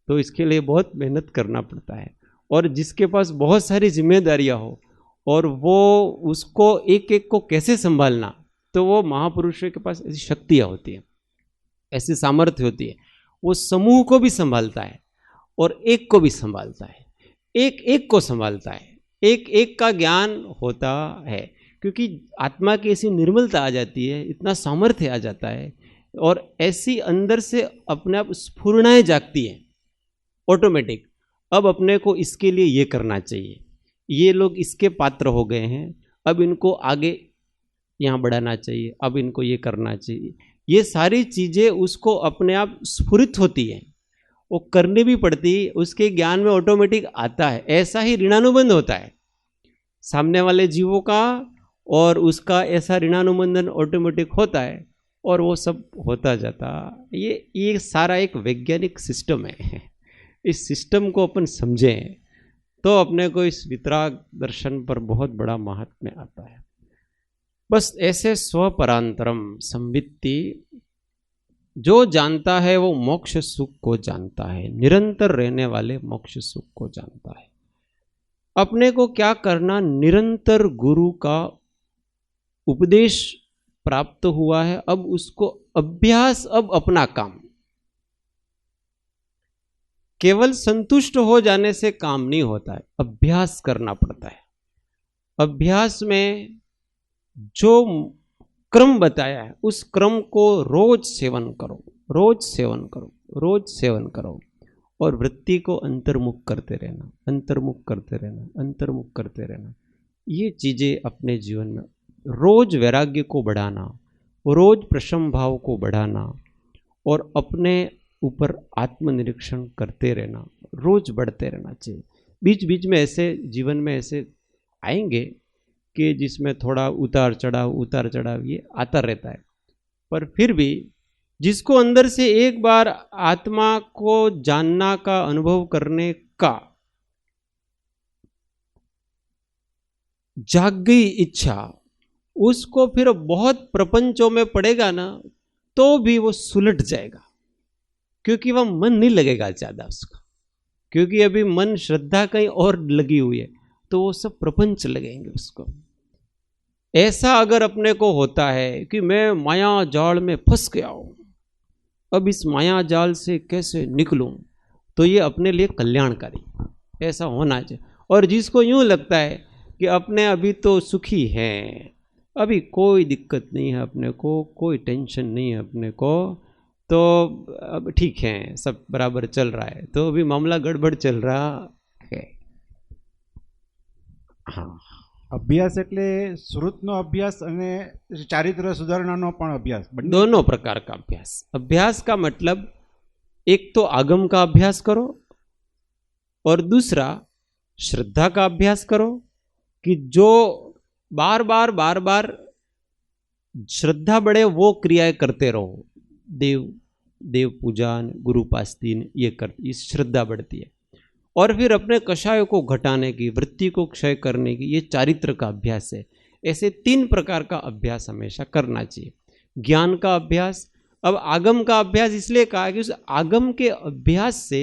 तो इसके लिए बहुत मेहनत करना पड़ता है। और जिसके पास बहुत सारी जिम्मेदारियां हो और वो उसको एक एक को कैसे संभालना, तो वो महापुरुषों के पास ऐसी शक्तियाँ होती हैं, ऐसी सामर्थ्य होती है। वो समूह को भी संभालता है और एक को भी संभालता है, एक एक को संभालता है, एक एक का ज्ञान होता है, क्योंकि आत्मा की ऐसी निर्मलता आ जाती है, इतना सामर्थ्य आ जाता है, और ऐसी अंदर से अपने आप स्फुरणाएं जागती हैं ऑटोमेटिक। अब अपने को इसके लिए ये करना चाहिए, ये लोग इसके पात्र हो गए हैं, अब इनको आगे यहाँ बढ़ाना चाहिए, अब इनको ये करना चाहिए। ये सारी चीज़ें उसको अपने आप स्फुरित होती हैं, वो करनी भी पड़ती, उसके ज्ञान में ऑटोमेटिक आता है। ऐसा ही ऋणानुबंध होता है सामने वाले जीवों का, और उसका ऐसा ऋणानुबंधन ऑटोमेटिक होता है, और वो सब होता जाता। ये सारा एक वैज्ञानिक सिस्टम है। इस सिस्टम को अपन समझें तो अपने को इस वितराग दर्शन पर बहुत बड़ा महात्म्य आता है। बस ऐसे स्वपरांतरम संवित्ति, जो जानता है वो मोक्ष सुख को जानता है, निरंतर रहने वाले मोक्ष सुख को जानता है। अपने को क्या करना, निरंतर गुरु का उपदेश प्राप्त हुआ है, अब उसको अभ्यास, अब अपना काम। केवल संतुष्ट हो जाने से काम नहीं होता है, अभ्यास करना पड़ता है। अभ्यास में जो क्रम बताया है उस क्रम को रोज सेवन करो, रोज सेवन करो, रोज सेवन करो, और वृत्ति को अंतर्मुख करते रहना, अंतर्मुख करते रहना, अंतर्मुख करते रहना। ये चीजें अपने जीवन में रोज वैराग्य को बढ़ाना, रोज प्रशम भाव को बढ़ाना, और अपने ऊपर आत्मनिरीक्षण करते रहना, रोज बढ़ते रहना चाहिए। बीच बीच में ऐसे जीवन में ऐसे आएंगे कि जिसमें थोड़ा उतार चढ़ाव ये आता रहता है, पर फिर भी जिसको अंदर से एक बार आत्मा को जानना का, अनुभव करने का जाग गई इच्छा, उसको फिर बहुत प्रपंचों में पड़ेगा ना, तो भी वो सुलट जाएगा, क्योंकि वह मन नहीं लगेगा ज्यादा उसका, क्योंकि अभी मन श्रद्धा कहीं और लगी हुई है, तो वो सब प्रपंच लगेंगे उसको। ऐसा अगर अपने को होता है कि मैं माया जाल में फंस गया हूं, अब इस माया जाल से कैसे निकलूं, तो ये अपने लिए कल्याणकारी ऐसा होना चाहिए। और जिसको यूं लगता है कि अपने अभी तो सुखी हैं, अभी कोई दिक्कत नहीं है अपने को, कोई टेंशन नहीं है अपने को, तो अब ठीक है, सब बराबर चल रहा है, तो अभी मामला गड़बड़ चल रहा है। हाँ, अभ्यास એટલે શ્રુતનો અભ્યાસ અને ચારિત્ર સુધારણાનો પણ અભ્યાસ, दोनों प्रकार का अभ्यास। अभ्यास का मतलब एक तो आगम का अभ्यास करो, और दूसरा श्रद्धा का अभ्यास करो, कि जो बार बार श्रद्धा बढ़े वो क्रियाएं करते रहो। देव पूजा, गुरु उपासना, ये कर, इस श्रद्धा बढ़ती है। और फिर अपने कषायों को घटाने की, वृत्ति को क्षय करने की, ये चारित्र का अभ्यास है। ऐसे 3 प्रकार का अभ्यास हमेशा करना चाहिए। ज्ञान का अभ्यास, अब आगम का अभ्यास इसलिए कहा कि उस आगम के अभ्यास से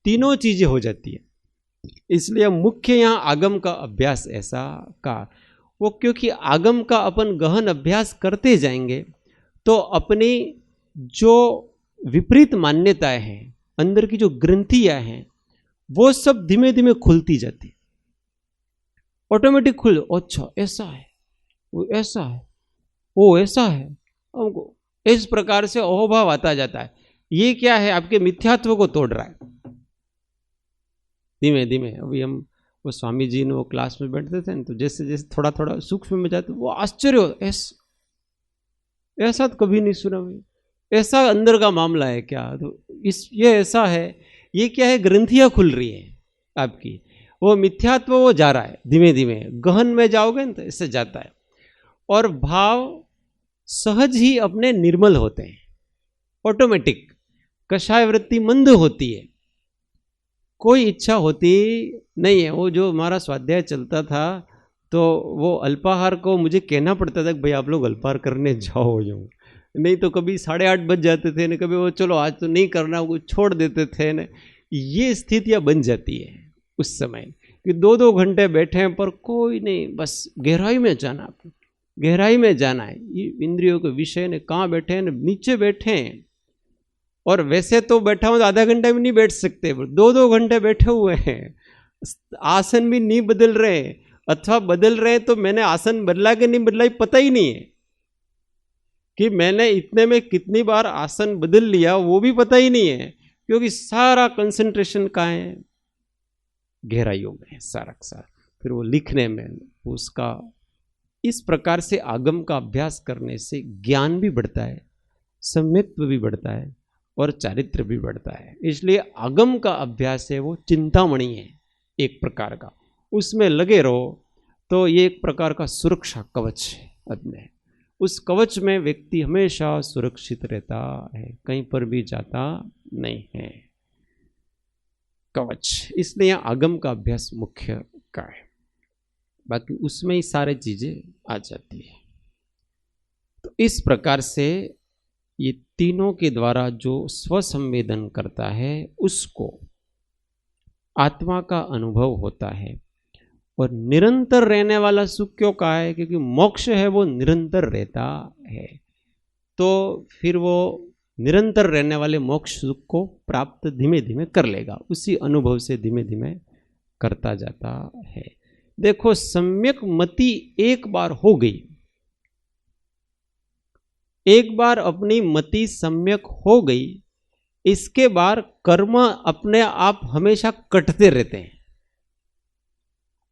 तीनों चीजें हो जाती है, इसलिए मुख्य यहाँ आगम का अभ्यास ऐसा कहा। वो क्योंकि आगम का अपन गहन अभ्यास करते जाएंगे तो अपनी जो विपरीत मान्यताएं हैं, अंदर की जो ग्रंथियां हैं, वो सब धीमे धीमे खुलती जाती, ऑटोमेटिक खुल। अच्छा ऐसा है, वो ऐसा है, वो ऐसा है, हमको इस प्रकार से अहोभाव आता जाता है। ये क्या है, आपके मिथ्यात्व को तोड़ रहा है धीमे धीमे। अभी हम वो स्वामी जी ने वो क्लास में बैठते थे ना, तो जैसे जैसे थोड़ा थोड़ा सूक्ष्म में जाते वो आश्चर्य हो, ऐसा तो कभी नहीं सुना भाई, ऐसा अंदर का मामला है क्या? तो ये ऐसा है, ये क्या है, ग्रंथियां खुल रही है आपकी, वो मिथ्यात्व वो जा रहा है धीमे धीमे, गहन में जाओगे ना तो इससे जाता है, और भाव सहज ही अपने निर्मल होते हैं, ऑटोमेटिक। कषाय वृत्ति मंद होती है, कोई इच्छा होती नहीं है। वो जो हमारा स्वाध्याय चलता था तो वो अल्पाहार को मुझे कहना पड़ता था कि भाई आप लोग अल्पाहार करने जाओ, नहीं तो कभी 8:30 बज जाते थे न, कभी वो चलो आज तो नहीं करना, वो छोड़ देते थे न। ये स्थितियाँ बन जाती है उस समय कि 2-2 घंटे बैठे हैं पर कोई नहीं, बस गहराई में जाना, गहराई में जाना है। ये इंद्रियों के विषय ने कहाँ बैठे हैं, नीचे बैठे हैं। और वैसे तो बैठा हूँ तो आधा घंटा भी नहीं बैठ सकते, 2-2 घंटे बैठे हुए हैं, आसन भी नहीं बदल रहे, अथवा बदल रहे तो मैंने आसन बदला कि नहीं बदला पता ही नहीं है, कि मैंने इतने में कितनी बार आसन बदल लिया वो भी पता ही नहीं है, क्योंकि सारा कंसंट्रेशन कहाँ है, गहराइयों में सारा सारा। फिर वो लिखने में उसका, इस प्रकार से आगम का अभ्यास करने से ज्ञान भी बढ़ता है, सम्यक्त्व भी बढ़ता है और चारित्र भी बढ़ता है। इसलिए आगम का अभ्यास है वो चिंतामणि है एक प्रकार का, उसमें लगे रहो तो ये एक प्रकार का सुरक्षा कवच है अपने। उस कवच में व्यक्ति हमेशा सुरक्षित रहता है, कहीं पर भी जाता नहीं है, कवच। इसलिए आगम का अभ्यास मुख्य का है, बाकी उसमें ही सारी चीजें आ जाती है। तो इस प्रकार से ये तीनों के द्वारा जो स्वसंवेदन करता है उसको आत्मा का अनुभव होता है। और निरंतर रहने वाला सुख क्यों कहा है? क्योंकि मोक्ष है वो निरंतर रहता है, तो फिर वो निरंतर रहने वाले मोक्ष सुख को प्राप्त धीमे धीमे कर लेगा, उसी अनुभव से धीमे धीमे करता जाता है। देखो, सम्यक मति एक बार हो गई, एक बार अपनी मति सम्यक हो गई, इसके बाद कर्म अपने आप हमेशा कटते रहते हैं,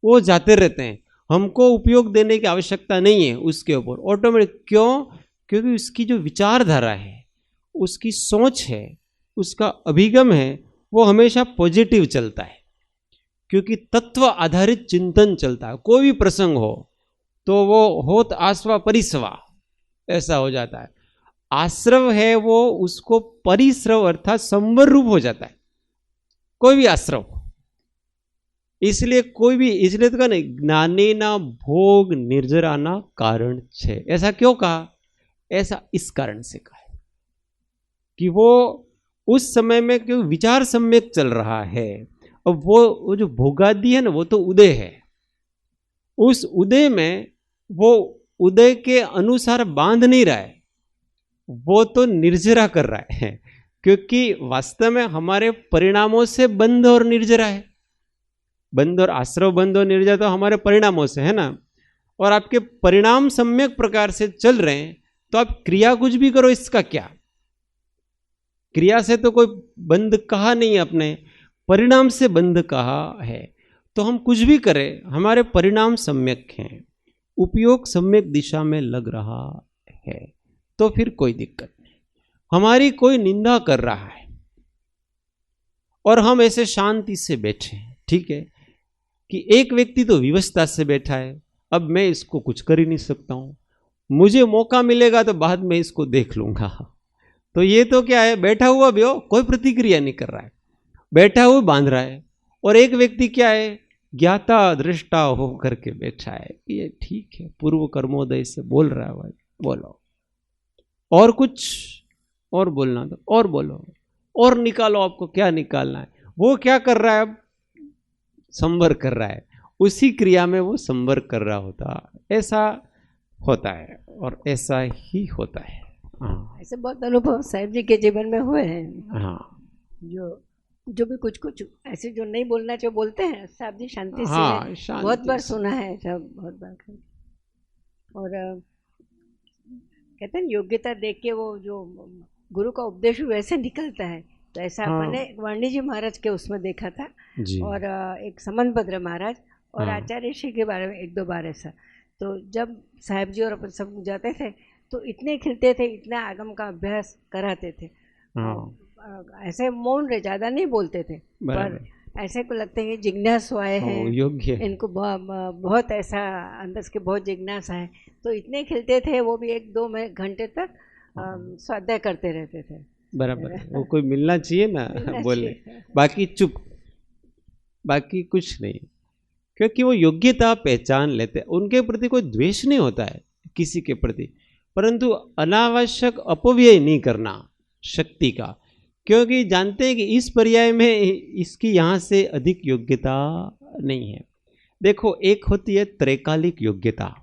वो जाते रहते हैं, हमको उपयोग देने की आवश्यकता नहीं है उसके ऊपर, ऑटोमेटिक। क्यों? क्योंकि उसकी जो विचारधारा है, उसकी सोच है, उसका अभिगम है, वो हमेशा पॉजिटिव चलता है, क्योंकि तत्व आधारित चिंतन चलता है। कोई भी प्रसंग हो तो वो होत आस्वा परिस्वा ऐसा हो जाता है। आश्रव है वो उसको परिश्रव अर्थात संवर रूप हो जाता है, कोई भी आश्रव। इसलिए कोई भी, इसलिए तो कहा नहीं, ज्ञाने ना भोग निर्जराना कारण छे। ऐसा क्यों कहा? ऐसा इस कारण से कहा है कि वो उस समय में क्यों विचार सम्यक चल रहा है, और वो जो भोगादि है ना, वो तो उदय है, उस उदय में वो उदय के अनुसार बांध नहीं रहा है, वो तो निर्जरा कर रहा है, क्योंकि वास्तव में हमारे परिणामों से बंध और निर्जरा है। बंध और आश्रव, बंध और निर्जरा तो हमारे परिणामों से है ना, और आपके परिणाम सम्यक प्रकार से चल रहे हैं, तो आप क्रिया कुछ भी करो, इसका क्या? क्रिया से तो कोई बंध कहा नहीं, अपने परिणाम से बंध कहा है। तो हम कुछ भी करें, हमारे परिणाम सम्यक हैं, उपयोग सम्यक दिशा में लग रहा है, तो फिर कोई दिक्कत नहीं। हमारी कोई निंदा कर रहा है और हम ऐसे शांति से बैठे हैं, ठीक है, कि एक व्यक्ति तो विवशता से बैठा है, अब मैं इसको कुछ कर ही नहीं सकता हूं, मुझे मौका मिलेगा तो बाद में इसको देख लूंगा। तो ये तो क्या है, बैठा हुआ भी हो, कोई प्रतिक्रिया नहीं कर रहा है, बैठा हुआ बांध रहा है। और एक व्यक्ति क्या है, ज्ञाता दृष्टा हो करके बैठा है, ये ठीक है, पूर्व कर्मोदय से बोल रहा है, भाई बोलो, और कुछ और बोलना तो और बोलो, और निकालो, आपको क्या निकालना है। वो क्या कर रहा है, अब संवर कर रहा है, उसी क्रिया में वो संवर कर रहा होता, ऐसा होता है और ऐसा ही होता है। हाँ, ऐसे बहुत अनुभव साहिब जी के जीवन में हुए हैं। हाँ, जो भी कुछ ऐसे जो नहीं बोलना चाहिए बोलते हैं, साहब जी शांति से। हाँ, शांति बहुत बार से। सुना है, सब बहुत बार। और कहते हैं योग्यता देख के वो जो गुरु का उपदेश वैसे निकलता है तो ऐसा हाँ। मैंने वर्णी जी महाराज के उसमें देखा था, जी और एक समनभद्र महाराज और हाँ। आचार्य श्री के बारे में एक दो बार ऐसा। तो जब साहेब जी और अपन सब जाते थे तो इतने खिलते थे, इतना आगम का अभ्यास कराते थे। हाँ ऐसे मौन रहे, ज़्यादा नहीं बोलते थे, पर ऐसे को लगते हैं जिज्ञासु आए हैं, योग्य इनको बहुत ऐसा अंदर से बहुत जिज्ञासा है। तो इतने खिलते थे, वो भी 1-2 घंटे तक स्वाध्याय करते रहते थे। बराबर, वो कोई मिलना चाहिए ना बोले, बाकी चुप, बाकी कुछ नहीं, क्योंकि वो योग्यता पहचान लेते, उनके प्रति कोई द्वेष नहीं होता है किसी के प्रति, परंतु अनावश्यक अपव्यय नहीं करना शक्ति का, क्योंकि जानते हैं कि इस पर्याय में इसकी यहाँ से अधिक योग्यता नहीं है। देखो, एक होती है त्रैकालिक योग्यता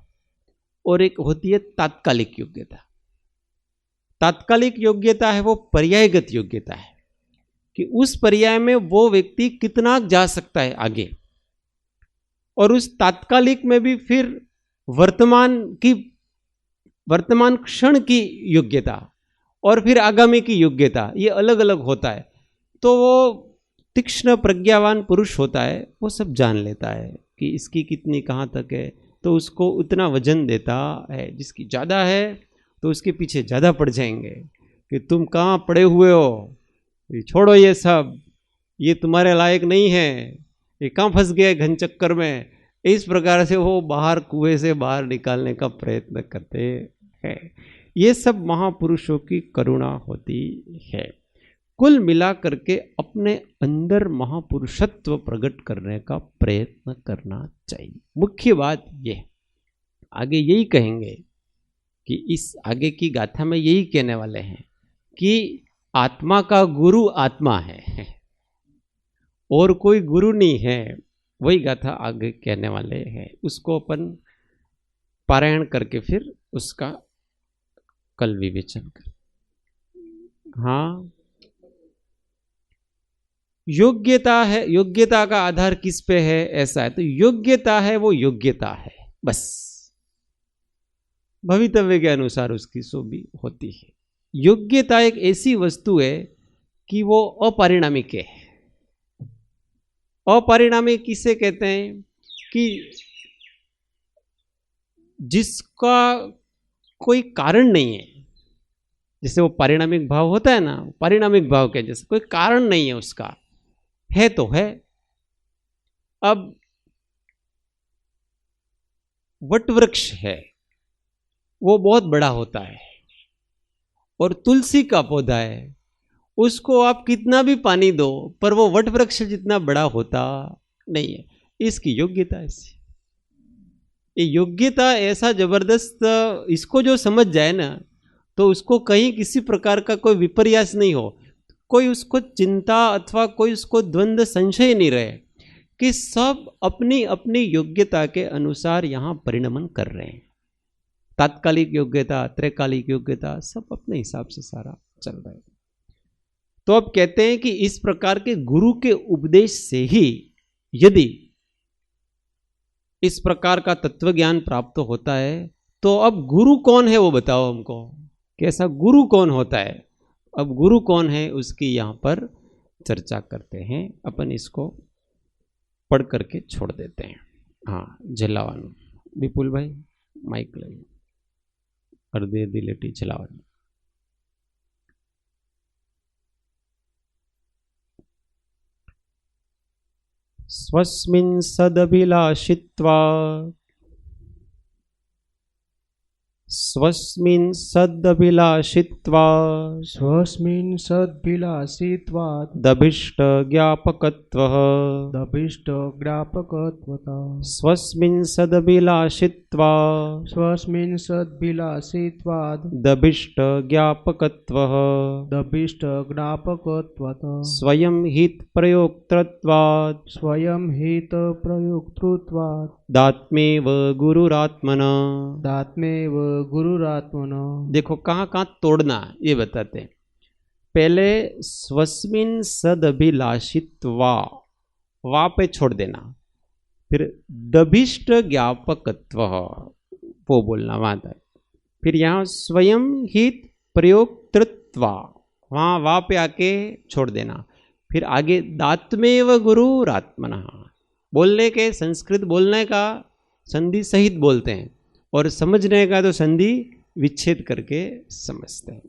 और एक होती है तात्कालिक योग्यता। तात्कालिक योग्यता है वो पर्यायगत योग्यता है कि उस पर्याय में वो व्यक्ति कितना जा सकता है आगे, और उस तात्कालिक में भी फिर वर्तमान क्षण की योग्यता और फिर आगामी की योग्यता, ये अलग अलग होता है। तो वो तीक्ष्ण प्रज्ञावान पुरुष होता है, वो सब जान लेता है कि इसकी कितनी कहाँ तक है, तो उसको उतना वजन देता है। जिसकी ज़्यादा है तो उसके पीछे ज़्यादा पड़ जाएंगे कि तुम कहाँ पड़े हुए हो, ये छोड़ो, ये सब, ये तुम्हारे लायक नहीं है, ये कहाँ फंस गए घन चक्कर में। इस प्रकार से वो बाहर, कुएं से बाहर निकालने का प्रयत्न करते हैं। ये सब महापुरुषों की करुणा होती है। कुल मिला करके अपने अंदर महापुरुषत्व प्रकट करने का प्रयत्न करना चाहिए। मुख्य बात ये, आगे यही कहेंगे कि इस आगे की गाथा में यही कहने वाले हैं कि आत्मा का गुरु आत्मा है और कोई गुरु नहीं है। वही गाथा आगे कहने वाले हैं, उसको अपन पारायण करके फिर उसका कल विवेचन कर। हाँ, योग्यता है, योग्यता का आधार किस पे है, ऐसा है। तो योग्यता है वो योग्यता है, बस भवितव्य के अनुसार उसकी सो भी होती है। योग्यता एक ऐसी वस्तु है कि वो अपरिणामिक है। अपरिणामिक किसे कहते हैं कि जिसका कोई कारण नहीं है, जैसे वो पारिणामिक भाव होता है ना, पारिणामिक भाव के जैसे कोई कारण नहीं है उसका, है तो है। अब वट वृक्ष है, वो बहुत बड़ा होता है, और तुलसी का पौधा है, उसको आप कितना भी पानी दो पर वो वट वृक्ष जितना बड़ा होता नहीं है। इसकी योग्यता ऐसी, ये योग्यता ऐसा जबरदस्त, इसको जो समझ जाए ना तो उसको कहीं किसी प्रकार का कोई विपर्यास नहीं हो, कोई उसको चिंता अथवा कोई उसको द्वंद्व संशय नहीं रहे कि सब अपनी अपनी योग्यता के अनुसार यहाँ परिणमन कर रहे हैं। तात्कालिक योग्यता, त्रैकालिक योग्यता, सब अपने हिसाब से सारा चल रहा है। तो अब कहते हैं कि इस प्रकार के गुरु के उपदेश से ही यदि इस प्रकार का तत्व ज्ञान प्राप्त होता है, तो अब गुरु कौन है वो बताओ हमको, कैसा गुरु कौन होता है। अब गुरु कौन है उसकी यहाँ पर चर्चा करते हैं। अपन इसको पढ़ करके छोड़ देते हैं। हाँ, झलावन विपुल भाई माइक लगे अर्धे दिलेटी झलावन। स्वस्मिन् सदभिलाषित्वा स्वस्मिन् सदभिलाषित्वा स्वस्मिन् सद्भिलाषित्वात् दभिष्ट ज्ञापकत्वः दभिष्ट ज्ञापकत्वता स्वस्मिन् सदभिलाषित्वा स्वस्मिन् सद्भिलाषित्वात् दभिष्ट ज्ञापकत्वः दभिष्ट ज्ञापकत्वता स्वयं हित प्रयोक्तृत्वात् स्वयं हित प्रयोक्तृत्वात् दात्मेव गुरुरात्मना दात्मेव गुरुरात्मना। देखो कहाँ कहाँ तोड़ना ये बताते हैं। पहले स्वस्मिन् सदभिलाषित्वा, वा पे छोड़ देना, फिर दभिष्ट ज्ञापकत्व वो बोलना वहां तक, फिर यहाँ स्वयं हित प्रयोक्तृत्वा वहाँ वा पे आके छोड़ देना। फिर आगे दात्मेव गुरुरात्मनः, बोलने के संस्कृत बोलने का संधि सहित बोलते हैं और समझने का तो संधि विच्छेद करके समझते हैं।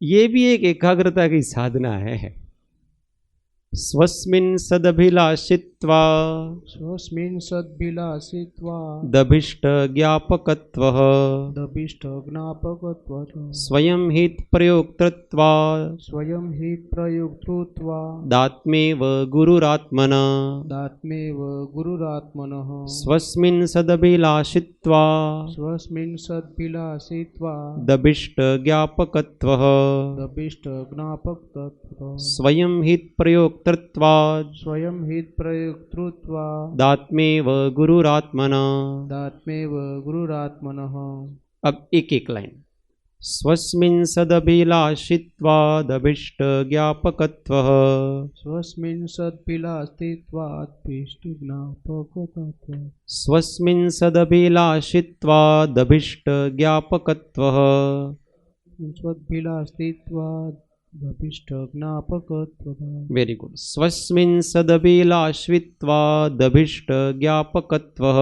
ये भी एक एकाग्रता की साधना है। स्वस्मिन् सदभिलाषित्वा स्वस्मिन् सद्भिलाषित्वा दभिष्ट ज्ञापकत्वः दभिष्ट ज्ञापकत्वः स्वयं हित प्रयोक्तृत्वा स्वयं हि प्रयुक्तृत्वा दात्मेव गुरुरात्मना दात्मेव गुरुरात्मनः स्वस्मिन् सदभिलाषित्वा स्वस्मिन् सद्भिलाषित्वा दभिष्ट ज्ञापकत्वः दभिष्ट ज्ञापकत्वः स्वयं हित प्रयोक्तृत्वा स्वयं हि प्रयुक्तृत्वा दात्मेव गुरुरात्मना। दात्मेव गुरुरात्मनः। अब एक एक लाइन। स्वस्मिन् सदभिलाषित्वा दभिष्ट ज्ञापकत्वः स्वस्मिन् सद्भिलाषित्वा दभिष्ट ज्ञापकत्वः स्वस्मिन् सदभिलाषित्वा दभिष्ट ज्ञापकत्वः स्वद्भिलाषित्वा दभिष्ट ज्ञापकत्वः। Very good. स्वस्मिन् सदभिलाषित्वा दभिष्ट ज्ञापकत्वः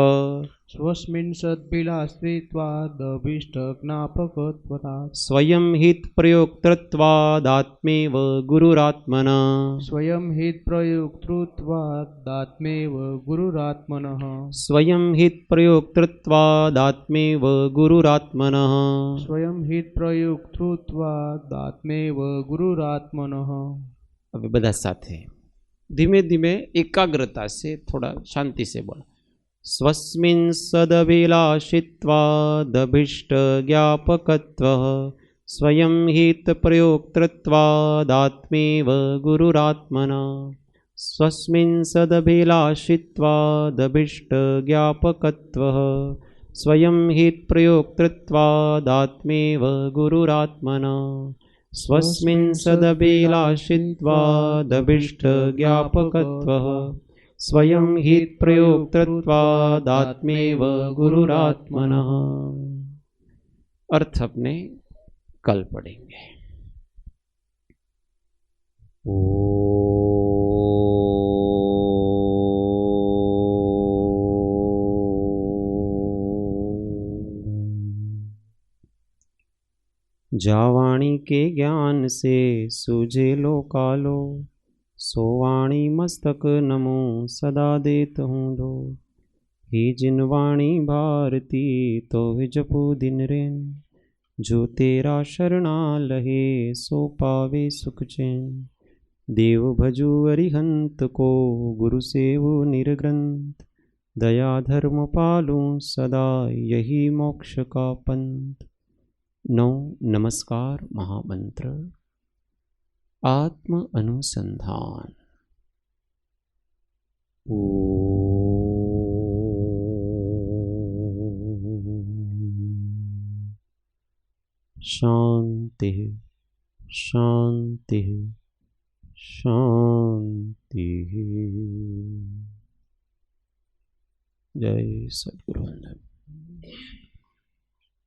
स्वस्मिन् सद्भिलाषित्वा दभिष्ट ज्ञापकत्वः स्वयं हित प्रयोक्तृत्वादात्मेव गुरुरात्मना स्वयं हि प्रयुक्तृत्वादात्मेव गुरुरात्मनः स्वयं हित प्रयोक्तृत्वादात्मेव गुरुरात्मनः स्वयं हि प्रयुक्तृत्वादात्मेव गुरुरात्मनः। अभी બધા સાથે ધીમે ધીમે એકાગ્રતા से थोड़ा शांति से बोला। स्वस्मिन् सदभिलाषित्वादभिष्ट ज्ञापकत्वः स्वयं हित प्रयोक्तृत्वादात्मेव गुरुरात्मना स्वस्मिन् सदभिलाषित्वादभिष्ट ज्ञापकत्वः स्वयं हित प्रयोक्तृत्वादात्मेव गुरुरात्मना स्वस्मिन् सदभिलाषित्वादभिष्ट ज्ञापकत्वः स्वयं हित प्रयोक्तृत्वादात्मेव गुरुरात्मनः। अर्थ अपने कल पढ़ेंगे। जावाणी के ज्ञान से सूझे लोकालो सोवाणी मस्तक नमो सदा देत हूँ दो ही जिन वाणी भारती तो जपू दिन रेन जो तेरा शरणा लहे सो पावे सुख चैन देव भजू अरिहंत को गुरु सेवु निर्ग्रंथ दया धर्म पालूं सदा यही मोक्ष का पंथ। 9 नमस्कार महामंत्र। आत्म अनुसंधान। शांति शांति शांति। जय सद्गुरु।